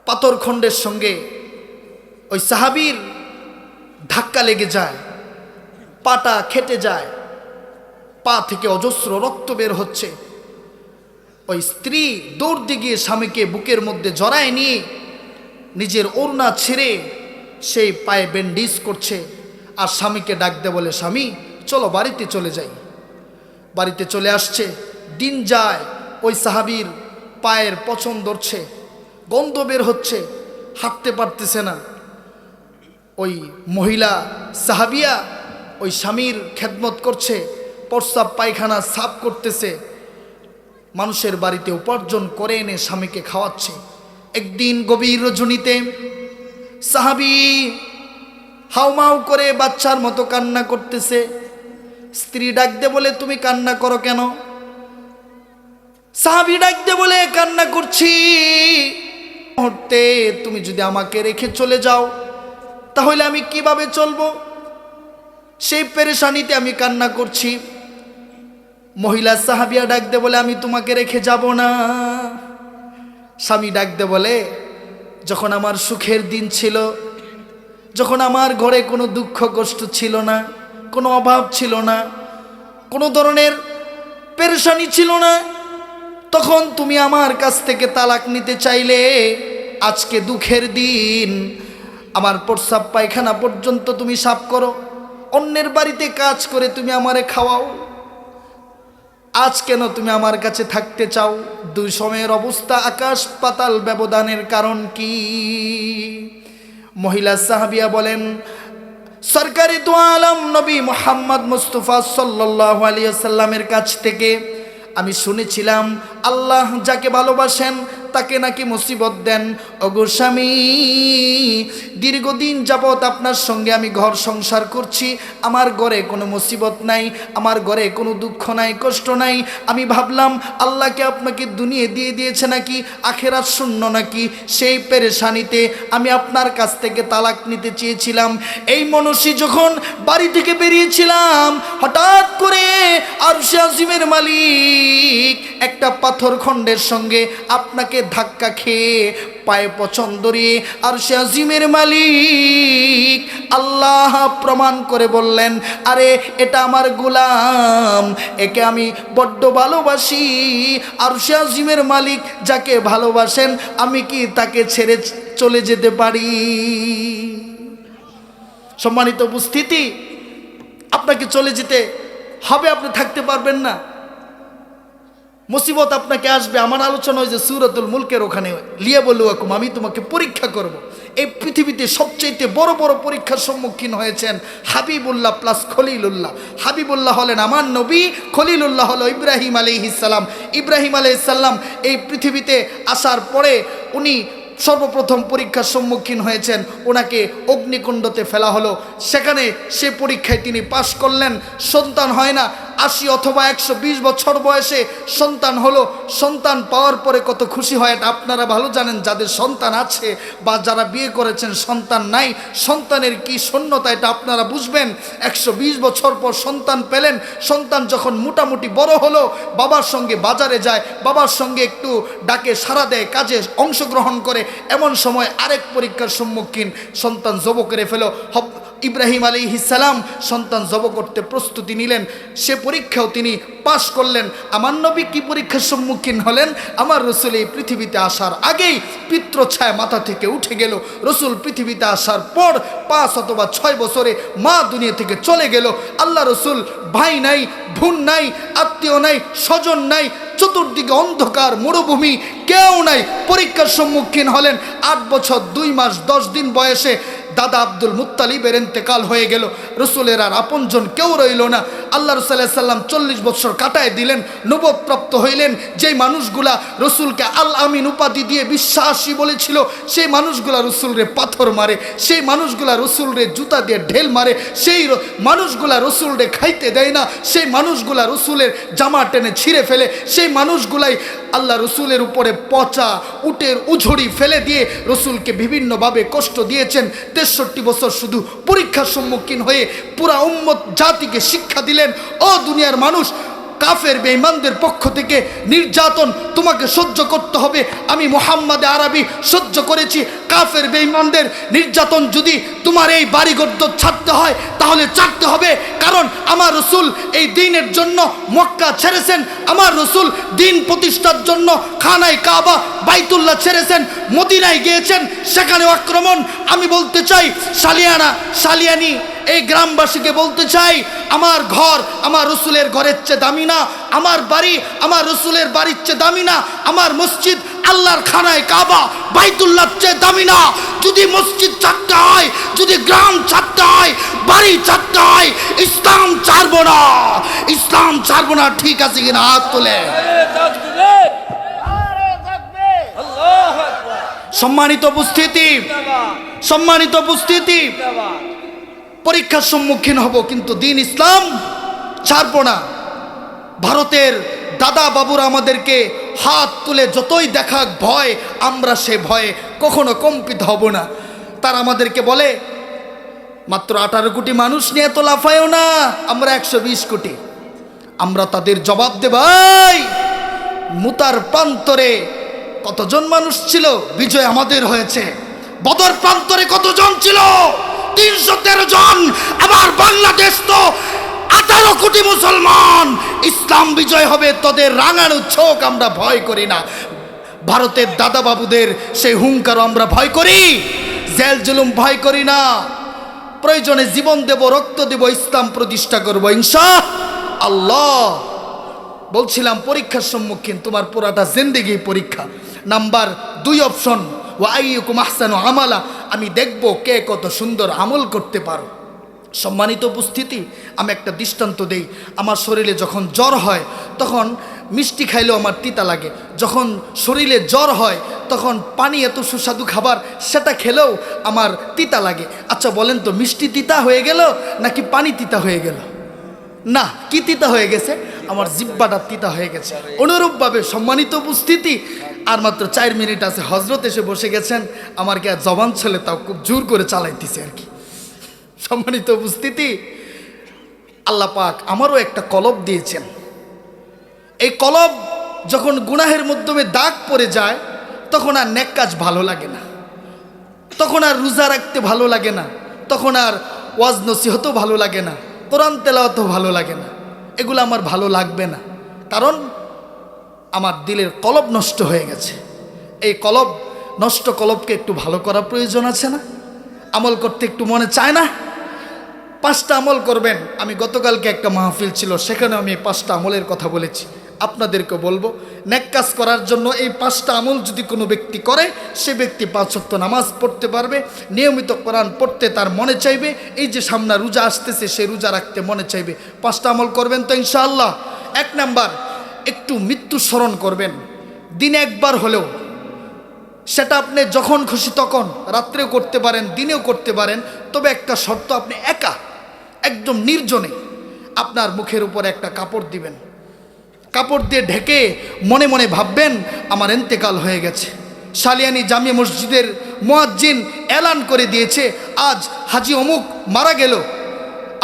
পাথরখণ্ডের সঙ্গে ওই সাহাবীর ধাক্কা লেগে যায়, পাটা খেটে যায়, পা থেকে অজস্র রক্ত বের হচ্ছে। ওই স্ত্রী দৌড় দিয়ে গিয়ে স্বামীকে বুকের মধ্যে জড়ায় নিয়ে নিজের ওড়না ছেড়ে সেই পায়ে ব্যান্ডেজ করছে, আর স্বামীকে ডাক দে, বলে, স্বামী চলো বাড়িতে চলে যাই। বাড়িতে চলে আসছে, দিন যায়, ওই সাহাবীর পায়ের পচন ধরছে, গন্ধ বের হচ্ছে, হাঁটতে পারতেছে না। ওই মহিলা সাহাবিয়া ওই স্বামীর খেদমত করছে, প্রস্রাব পায়খানা সাফ করতেছে, মানুষের বাড়িতে উপার্জন করে এনে স্বামীকে খাওয়াচ্ছে। একদিন গভীর রজনীতে সাহাবী হাউমাউ করে বাচ্চার মতো কান্না করতেছে। স্ত্রী ডাক দে, বলে, তুমি কান্না করো কেন? সাহাবী ডাক দে, বলে, কান্না করছি মুহূর্তে তুমি যদি আমাকে রেখে চলে যাও তাহলে আমি কিভাবে চলবো? সেই পেরেশানিতে আমি কান্না করছি। মহিলা সাহাবিয়া ডাক দে, বলে, আমি তোমাকে রেখে যাব না। স্বামী ডাক দে, বলে, যখন আমার সুখের দিন ছিল, যখন আমার ঘরে কোনো দুঃখ কষ্ট ছিল না, কোনো অভাব ছিল না, কোনো ধরনের পেরেশানি ছিল না, তখন তুমি আমার কাছ থেকে তালাক নিতে চাইলে। আজকে দুঃখের দিন, আমার প্রস্রাব পায়খানা পর্যন্ত তুমি সাফ করো, অন্যের বাড়িতে কাজ করে তুমি আমারে খাওয়াও, আজ কেন তুমি আমার কাছে থাকতে চাও? দুই সময়ের অবস্থা আকাশ পাতাল ব্যবধানের কারণ কি? মহিলা সাহাবিয়া বলেন, সরকারি দু আলম নবী মুহাম্মদ মুস্তাফা সাল্লাল্লাহু আলাইহি ওয়াসাল্লামের কাছ থেকে আমি শুনেছিলাম আল্লাহ যাকে ভালোবাসেন তাকে নাকি মুসিবত দেন। ওগো স্বামী, দীর্ঘদিন যাবৎ আপনার সঙ্গে আমি ঘর সংসার করছি, আমার ঘরে কোনো মুসিবত নাই, আমার ঘরে কোনো দুঃখ নাই, কষ্ট নাই। আমি ভাবলাম আল্লাহকে আপনাকে দুনিয়া দিয়ে দিয়েছে নাকি, আখেরাত শূন্য নাকি, সেই পেরেশানিতে আমি আপনার কাছ থেকে তালাক নিতে চেয়েছিলাম। এই মনসী যখন বাড়ি থেকে বেরিয়েছিলাম, হঠাৎ করে আরশে আজিমের মালিক একটা পাথর খণ্ডের সঙ্গে আপনাকে ধাক্কা খেয়ে পায়ে পচন ধরিয়ে আরশে আজিমের মালিক আল্লাহ প্রমাণ করে বললেন, আরে এটা আমার গোলাম, একে আমি বড্ড ভালোবাসি। আরশে আজিমের মালিক যাকে ভালোবাসেন, আমি কি তাকে ছেড়ে চলে যেতে পারি? সম্মানিত উপস্থিতি, আপনাকে চলে যেতে হবে, আপনি থাকতে পারবেন না, মুসিবত আপনাকে আসবে। আমার আলোচনা হয় যে সূরাতুল মুলকের ওখানে, লিয়াবলুয়াকুম, আমি তোমাকে পরীক্ষা করব। এই পৃথিবীতে সবচেয়ে বড় বড় পরীক্ষার সম্মুখীন হয়েছেন হাবিবুল্লাহ প্লাস খলিলুল্লাহ। হাবিবুল্লাহ হলেন আমার নবী, খলিলুল্লাহ হলো ইব্রাহিম আলাইহিস সালাম। ইব্রাহিম আলাইহিস সালাম এই পৃথিবীতে আসার পরে উনি সর্বপ্রথম পরীক্ষার সম্মুখীন হয়েছেন, ওনাকে অগ্নিকুণ্ডতে ফেলা হলো। সেখানে সে পরীক্ষায় তিনি পাশ করলেন, সন্তান হয় না। 80 অথবা 120 বছর বয়সে সন্তান হলো। সন্তান পাওয়ার পরে কত খুশি হয় এটা আপনারা ভালো জানেন, যাদের সন্তান আছে বা যারা বিয়ে করেছেন সন্তান নাই, সন্তানের কি শূন্যতা এটা আপনারা বুঝবেন। 120 বছর পর সন্তান পেলেন। সন্তান যখন মোটামুটি বড় হলো, বাবার সঙ্গে বাজারে যায়, বাবার সঙ্গে একটু ডাকে সাড়া দেয়, কাজে অংশগ্রহণ করে। এমন সময় আরেক পরীক্ষার সম্মুখীন, সন্তান জব করে ফেলো। ইব্রাহিম আলাইহিস সালাম সন্তান জব করতে প্রস্তুতি নিলেন, সে পরীক্ষাও তিনি পাশ করলেন। আমার নবী কি পরীক্ষার সম্মুখীন হলেন? আমার রসুল এই পৃথিবীতে আসার আগেই পিত্রছায়া মাথা থেকে উঠে গেল। রসুল পৃথিবীতে আসার পর 5 অথবা 6 বছরে মা দুনিয়া থেকে চলে গেল। আল্লাহ রসুল ভাই নাই, বোন নাই, আত্মীয় নাই, স্বজন নাই, চতুর্দিকে অন্ধকার মরুভূমি, কেউ নাই। পরীক্ষার সম্মুখীন হলেন। 8 বছর 2 মাস 10 দিন বয়সে দাদা আব্দুল মুত্তালিবের ইন্তেকাল হয়ে গেল। রসুলের আর আপনজন কেউ রইল না। আল্লাহ রসুল সাল্লাম 40 বছর কাটায় দিলেন, নবুয়তপ্রাপ্ত হইলেন। যেই মানুষগুলা রসুলকে আল আমিন উপাধি দিয়ে বিশ্বাসী বলেছিল, সেই মানুষগুলা রসুলরে পাথর মারে, সেই মানুষগুলা রসুলরে জুতা দিয়ে ঢেল মারে, সেই মানুষগুলা রসুলরে খাইতে দেয় না, সেই মানুষগুলা রসুলের জামা টেনে ছিঁড়ে ফেলে, সেই মানুষগুলাই আল্লাহ রসুলের উপরে পচা উটের উঝড়ি ফেলে দিয়ে রসুলকে বিভিন্নভাবে কষ্ট দিয়েছেন। 63 বছর শুধু পরীক্ষার সম্মুখীন হয়ে পুরা উম্মত জাতিকে শিক্ষা দিলেন, ও দুনিয়ার মানুষ, কাফের বেঈমানদের পক্ষ থেকে নির্যাতন তোমাকে সহ্য করতে হবে। আমি মুহাম্মদ আরবি সহ্য করেছি। কাফের বেঈমানদের নির্যাতন যদি তোমার এই বাড়িঘর ছাড়তে হয় তাহলে ছাড়তে হবে, কারণ আমার রসুল এই দ্বীনের জন্য মক্কা ছেড়েছেন। আমার রসুল দ্বীন প্রতিষ্ঠার জন্য খানায় কাবা বাইতুল্লাহ ছেড়েছেন, মদিনায় গিয়েছেন, সেখানেও আক্রমণ। আমি বলতে চাই সালিয়ানি এই গ্রামবাসীকে বলতে চাই, আমার ঘর আমার রসুলের ঘরের চেয়ে দামি না, আমার বাড়ি আমার রসুলের বাড়ির চেয়ে দামি না, আমার মসজিদ আল্লাহর খানায় কাবা বাইতুল্লাহর চেয়ে দামি না। যদি মসজিদ ছাড়তে হয়, যদি গ্রাম ছাড়তে হয়, বাড়ি ছাড়তে হয়, ইসলাম ছাড়বো না, ইসলাম ছাড়বো না। ঠিক আছে কিনা? হাত তোলে। সম্মানিত উপস্থিতি, সম্মানিত উপস্থিতি, পরীক্ষার সম্মুখীন হব কিন্তু দ্বীন ইসলাম ছাড়বো না। ভারতের দাদা বাবুরা আমাদেরকে হাত তুলে যতই দেখাক ভয়, আমরা সে ভয়ে কখনো কম্পিত হব না। তারা আমাদেরকে বলে মাত্র 18 কোটি মানুষ নিয়ে তো লাফায়ও না, আমরা 120 কোটি। আমরা তাদের জবাব দেব, ভাই মুতার প্রান্তরে কতজন মানুষ ছিল? বিজয় আমাদের হয়েছে। বদর প্রান্তরে কতজন ছিল? 313 জন। আবার বাংলাদেশ তো 18 কোটি মুসলমান। ইসলাম বিজয় হবে, তোদের রাঙানো চোখ আমরা ভয় করি না। ভারতের দাদা বাবুদের সেই হুঙ্কার আমরা ভয় করি, জেল জুলুম ভয় করি না। প্রয়োজনে জীবন দেব, রক্ত দেব, ইসলাম প্রতিষ্ঠা করব ইনশাআল্লাহ। বলছিলাম পরীক্ষার সম্মুখীন, তোমার পুরাটা জিন্দেগি পরীক্ষা। নাম্বার 2 অপশন, ওয়া আইয়ুকুম আহসানু আমালা, আমি দেখব কে কত সুন্দর আমল করতে পারো। সম্মানিত উপস্থিতি, আমি একটা দৃষ্টান্ত দেই। আমার শরীরে যখন জ্বর হয় তখন মিষ্টি খাইলেও আমার তিতা লাগে। যখন শরীরে জ্বর হয় তখন পানি এত সুস্বাদু খাবার সেটা খেলেও আমার তিতা লাগে। আচ্ছা বলেন তো, মিষ্টি তিতা হয়ে গেল নাকি পানি তিতা হয়ে গেল? না, কি তিতা হয়ে গেছে? আমার জিব্বাটা তিতা হয়ে গেছে। অনুরূপভাবে সম্মানিত উপস্থিতি, আর মাত্র 4 মিনিট আছে, হজরত এসে বসে গেছেন। আমার কি আর জবান ছেলে, তাও খুব জোর করে চালাইতেছে আর কি। সম্মানিত উপস্থিতি, আল্লাহ পাক আমারও একটা কলব দিয়েছেন। এই কলব যখন গুনাহের মাধ্যমে দাগ পড়ে যায় তখন আর নেক কাজ ভালো লাগে না, তখন আর রোজা রাখতে ভালো লাগে না, তখন আর ওয়াজ নসিহতও ভালো লাগে না, কোরআন তেলাওয়াতও ভালো লাগে না। এগুলো আমার ভালো লাগবে না, কারণ আমার দিলের কলব নষ্ট হয়ে গেছে। এই কলব নষ্ট কলবকে একটু ভালো করা প্রয়োজন আছে না? আমল করতে একটু মনে চায় না? 5টা আমল করবেন। আমি গতকালকে একটা মাহফিল ছিল, সেখানে আমি 5টা আমলের কথা বলেছি। আপনাদেরকে বলবো, নেক কাজ করার জন্য এই 5টা আমল যদি কোনো ব্যক্তি করে, সে ব্যক্তি 5 ওয়াক্ত নামাজ পড়তে পারবে, নিয়মিত কোরআন পড়তে তার মনে চাইবে, এই যে সামনে রোজা আসতেছে সে রোজা রাখতে মনে চাইবে। 5টা আমল করবেন তো ইনশাআল্লাহ। 1 নাম্বার, একটু মৃত্যু স্মরণ করবেন, দিনে একবার হলেও। সেটা আপনি যখন খুশি তখন, রাত্রেও করতে পারেন, দিনেও করতে পারেন। তবে একটা শর্ত, আপনি একা একদম নির্জনে আপনার মুখের উপর একটা কাপড় দিবেন, কাপড় দিয়ে ঢেকে মনে মনে ভাববেন আমার ইন্তেকাল হয়ে গেছে। সালিয়ানি জামিয়া মসজিদের মুয়াজ্জিন এলান করে দিয়েছে, আজ হাজি অমুক মারা গেল।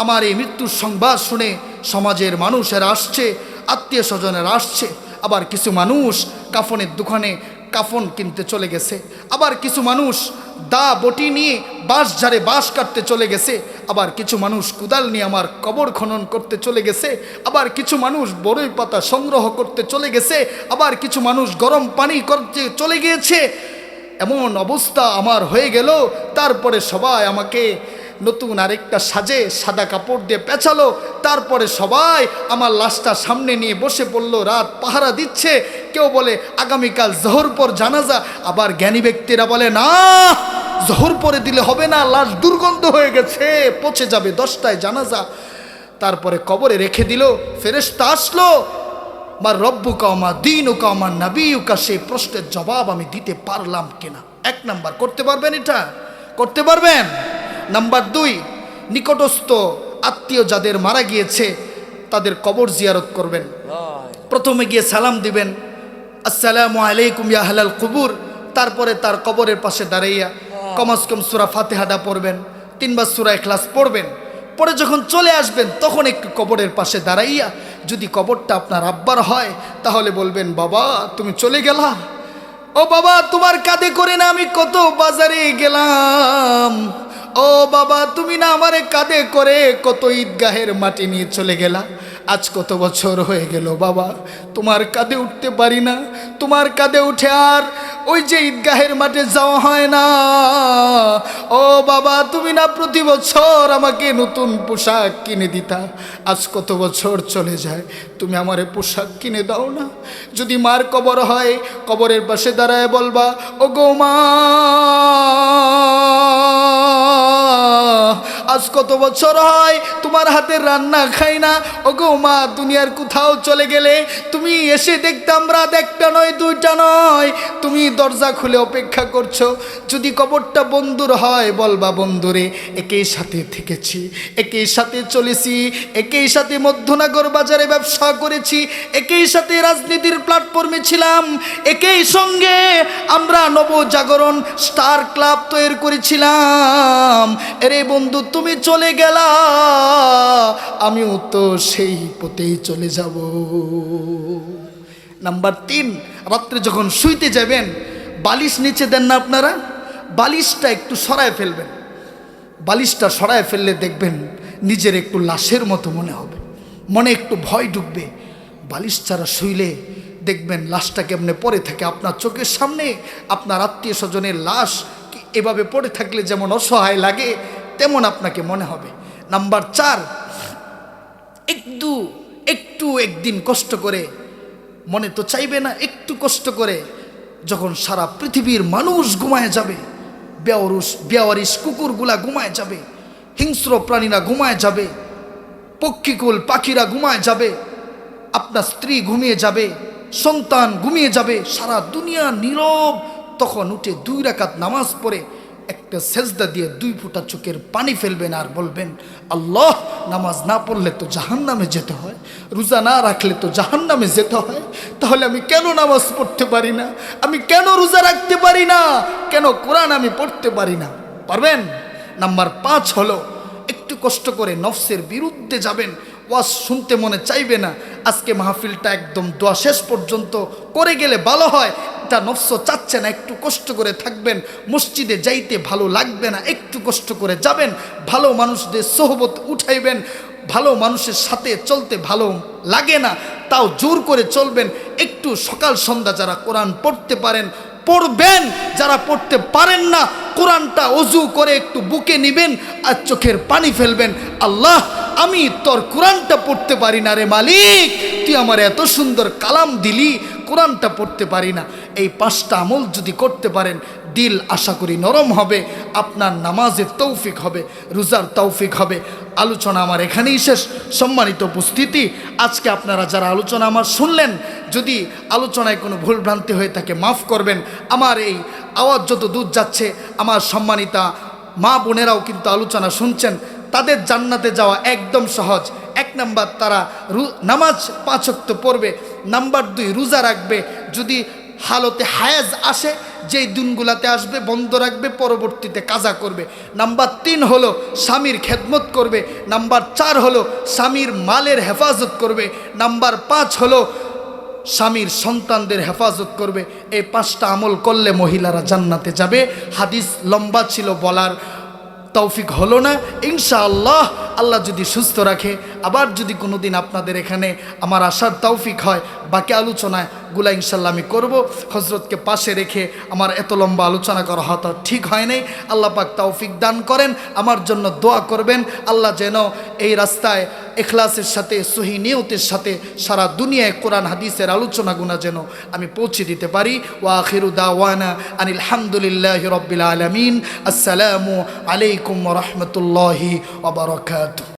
আমার এই মৃত্যুর সংবাদ শুনে সমাজের মানুষেরা আসছে, আত্মীয় স্বজনেরা আসছে। আবার কিছু মানুষ কাফনের দোকানে কাফন কিনতে চলে গেছে, আবার কিছু মানুষ দা বটি নিয়ে বাঁশ ঝাড়ে বাঁশ কাটতে চলে গেছে, আবার কিছু মানুষ কুদাল নিয়ে আমার কবর খনন করতে চলে গেছে, আবার কিছু মানুষ বড়ই পাতা সংগ্রহ করতে চলে গেছে, আবার কিছু মানুষ গরম পানি করতে চলে গিয়েছে। এমন অবস্থা আমার হয়ে গেল। তারপরে সবাই আমাকে নতুন আরেকটা সাজে সাদা কাপড় দিয়ে পেঁচালো। তারপরে সবাই আমার লাশটা সামনে নিয়ে বসে পড়লো, রাত পাহারা দিচ্ছে। কেউ বলে আগামীকাল জোহর পর জানাজা, আবার জ্ঞানী ব্যক্তিরা বলে না, জোহর পরে দিলে হবে না, লাশ দুর্গন্ধ হয়ে গেছে, পচে যাবে, 10টায় জানাজা। তারপরে কবরে রেখে দিল। ফেরেশতা আসলো, মার রব্বুকা মা দীনুকা মা নবিয়ুকা, সেই প্রশ্নের জবাব আমি দিতে পারলাম কিনা। 1 নাম্বার, করতে পারবেন? এটা করতে পারবেন? নাম্বার 2, নিকটস্থ আত্মীয় যাদের মারা গিয়েছে তাদের কবর জিয়ারত করবেন। প্রথমে গিয়ে সালাম দিবেন, আসসালামু আলাইকুম ইয়া আহলাল কুবুর। তারপরে তার কবরের পাশে দাঁড়াইয়া কমস কম সূরা ফাতিহাটা পড়বেন, 3 বার সূরা ইখলাস পড়বেন। পরে যখন চলে আসবেন তখন একটু কবরের পাশে দাঁড়াইয়া, যদি কবরটা আপনার আব্বার হয় তাহলে বলবেন, বাবা তুমি চলে গেলা, ও বাবা তোমার কাঁধে করে না আমি কত বাজারে গেলাম, ও বাবা তুমি না আমারে কাঁধে করে কত ঈদগাহের মাটি নিয়ে চলে গেলা, আজ কত বছর হয়ে গেল বাবা তোমার কাঁধে উঠতে পারি না, তোমার কাঁধে উঠে আর ওই যে ঈদগাহের মাঠে যাওয়া হয় না, ও বাবা তুমি না প্রতি বছর আমাকে নতুন পোশাক কিনে দিতা, আজ কত বছর চলে যায় তুমি আমারে পোশাক কিনে দাও না। যদি মার কবর হয় কবরের পাশে দাঁড়ায় বলবা, ও গো মা আজ কত বছর হয় তোমার হাতের রান্না খাই না, ও গো মা দুনিয়ার কোথাও চলে গেলে তুমি এসে দেখতাম রাত 1টা নয় 2টা নয়, তুমি দরজা খুলে অপেক্ষা করছো। যদি কবরটা বন্ধুর হয় বলবা, বন্ধুরে একই সাথে থেকেছি, একই সাথে চলেছি, একই সাথে মধ্যনগর বাজারে ব্যবসা করেছি, একই সাথে রাজনীতির প্ল্যাটফর্মে ছিলাম, একই সঙ্গে আমরা নবজাগরণ স্টার ক্লাব তৈরি করেছিলাম, এরে বন্ধু তুমি চলে গেলা, আমিও তো সেই পথেই চলে যাব। নাম্বার 3, রাত্রে যখন শুইতে যাবেন বালিশ নিচে দেন না আপনারা, বালিশটা একটু সরায় ফেলবেন। বালিশটা সরায় ফেললে দেখবেন নিজের একটু লাশের মতো মনে হবে, মনে একটু ভয় ঢুকবে। বালিশ ছাড়া শুইলে দেখবেন লাশটা কেমনে পড়ে থাকে আপনার চোখের সামনে। আপনার আত্মীয় স্বজনের লাশ এভাবে পড়ে থাকলে যেমন অসহায় লাগে তেমন আপনাকে মনে হবে। নাম্বার 4, একটু একদিন কষ্ট করে, মনে তো চাইবে না, একটু কষ্ট করে যখন সারা পৃথিবীর মানুষ ঘুমায় যাবে, বেওয়ারিশ কুকুরগুলা ঘুমায় যাবে, হিংস্র প্রাণীরা ঘুমায় যাবে, পক্ষীকুল পাখিরা ঘুমায় যাবে, আপনার স্ত্রী ঘুমিয়ে যাবে, সন্তান ঘুমিয়ে যাবে, সারা দুনিয়া নীরব, তখন উঠে 2 রাকাত নামাজ পড়ে একটা সেজদা দিয়ে 2 ফোঁটা চোখের পানি ফেলবেন আর বলবেন, আল্লাহ নামাজ না পড়লে তো জাহান্নামে যেতে হয়, রোজা না রাখলে তো জাহান্নামে যেতে হয়, তাহলে আমি কেন নামাজ পড়তে পারি না, আমি কেন রোজা রাখতে পারি না, কেন কোরআন আমি পড়তে পারি না? পারবেন? নাম্বার 5 হলো একটু কষ্ট করে নফসের বিরুদ্ধে যাবেন। ওয়াজ শুনতে মনে চাইবে না, আজকে মাহফিলটা একদম দোয়া শেষ পর্যন্ত করে গেলে ভালো হয়, এটা নফস চাচ্ছে না, একটু কষ্ট করে থাকবেন। মসজিদে যাইতে ভালো লাগবে না, একটু কষ্ট করে যাবেন, ভালো মানুষদের সোহবত উঠাইবেন, ভালো মানুষের সাথে চলতে ভালো লাগে না, তাও জোর করে চলবেন। একটু সকাল সন্ধ্যা যারা কোরআন পড়তে পারেন পড়বেন, যারা পড়তে পারেন না কোরআনটা ওযু করে একটু বুকে নেবেন আর চোখের পানি ফেলবেন, আল্লাহ আমি তোর কোরআনটা পড়তে পারি না রে মালিক, তুই আমার এত সুন্দর কালাম দিলি, কোরআনটা পড়তে পারি না। এই 5টা আমল যদি করতে পারেন দিল আশা করি নরম হবে, আপনার নামাজের তৌফিক হবে, রোজার তৌফিক হবে। আলোচনা আমার এখানেই শেষ। সম্মানিত উপস্থিতি, আজকে আপনারা যারা আলোচনা আমার শুনলেন, যদি আলোচনায় কোনো ভুল ভ্রান্তি হয়ে থাকে মাফ করবেন। আমার এই আওয়াজ যত দূর যাচ্ছে, আমার সম্মানিতা মা বোনেরাও কিন্তু আলোচনা শুনছেন, তাদের জান্নাতে যাওয়া একদম সহজ। 1 নাম্বার তারা নামাজ 5 ওয়াক্ত পড়বে, নাম্বার 2 রোজা রাখবে, যদি হালতে হায়াজ আসে যেই দিনগুলাতে আসবে বন্ধ রাখবে, পরবর্তীতে কাজা করবে। নাম্বার 3 হলো স্বামীর খেদমত করবে। নাম্বার 4 হলো স্বামীর মালের হেফাজত করবে। নাম্বার 5 হলো স্বামীর সন্তানদের হেফাজত করবে। এই 5টা আমল করলে মহিলারা জান্নাতে যাবে। হাদিস লম্বা ছিল বলার তৌফিক হলো না। ইনশাআল্লাহ আল্লাহ যদি সুস্থ রাখে, আবার যদি কোনো দিন আপনাদের এখানে আমার আসার তৌফিক হয়, বাকি আলোচনাগুলো ইনশাল্লাহ আমি করব। হজরতকে পাশে রেখে আমার এত লম্বা আলোচনা করা হয়তো ঠিক হয় নাই। আল্লাহ পাক তৌফিক দান করেন, আমার জন্য দোয়া করবেন। আল্লাহ যেন এই রাস্তায় ইখলাসের সাথে, সহি নিয়তের সাথে সারা দুনিয়ায় কোরআন হাদিসের আলোচনাগুলো যেন আমি পৌঁছে দিতে পারি। ওয়া আখিরু দাওয়ানা আনিল হামদুলিল্লাহি রাব্বিল আলামিন। আসসালামু আলাইকুম ওয়া রাহমাতুল্লাহি ওয়া বারাকাতুহু।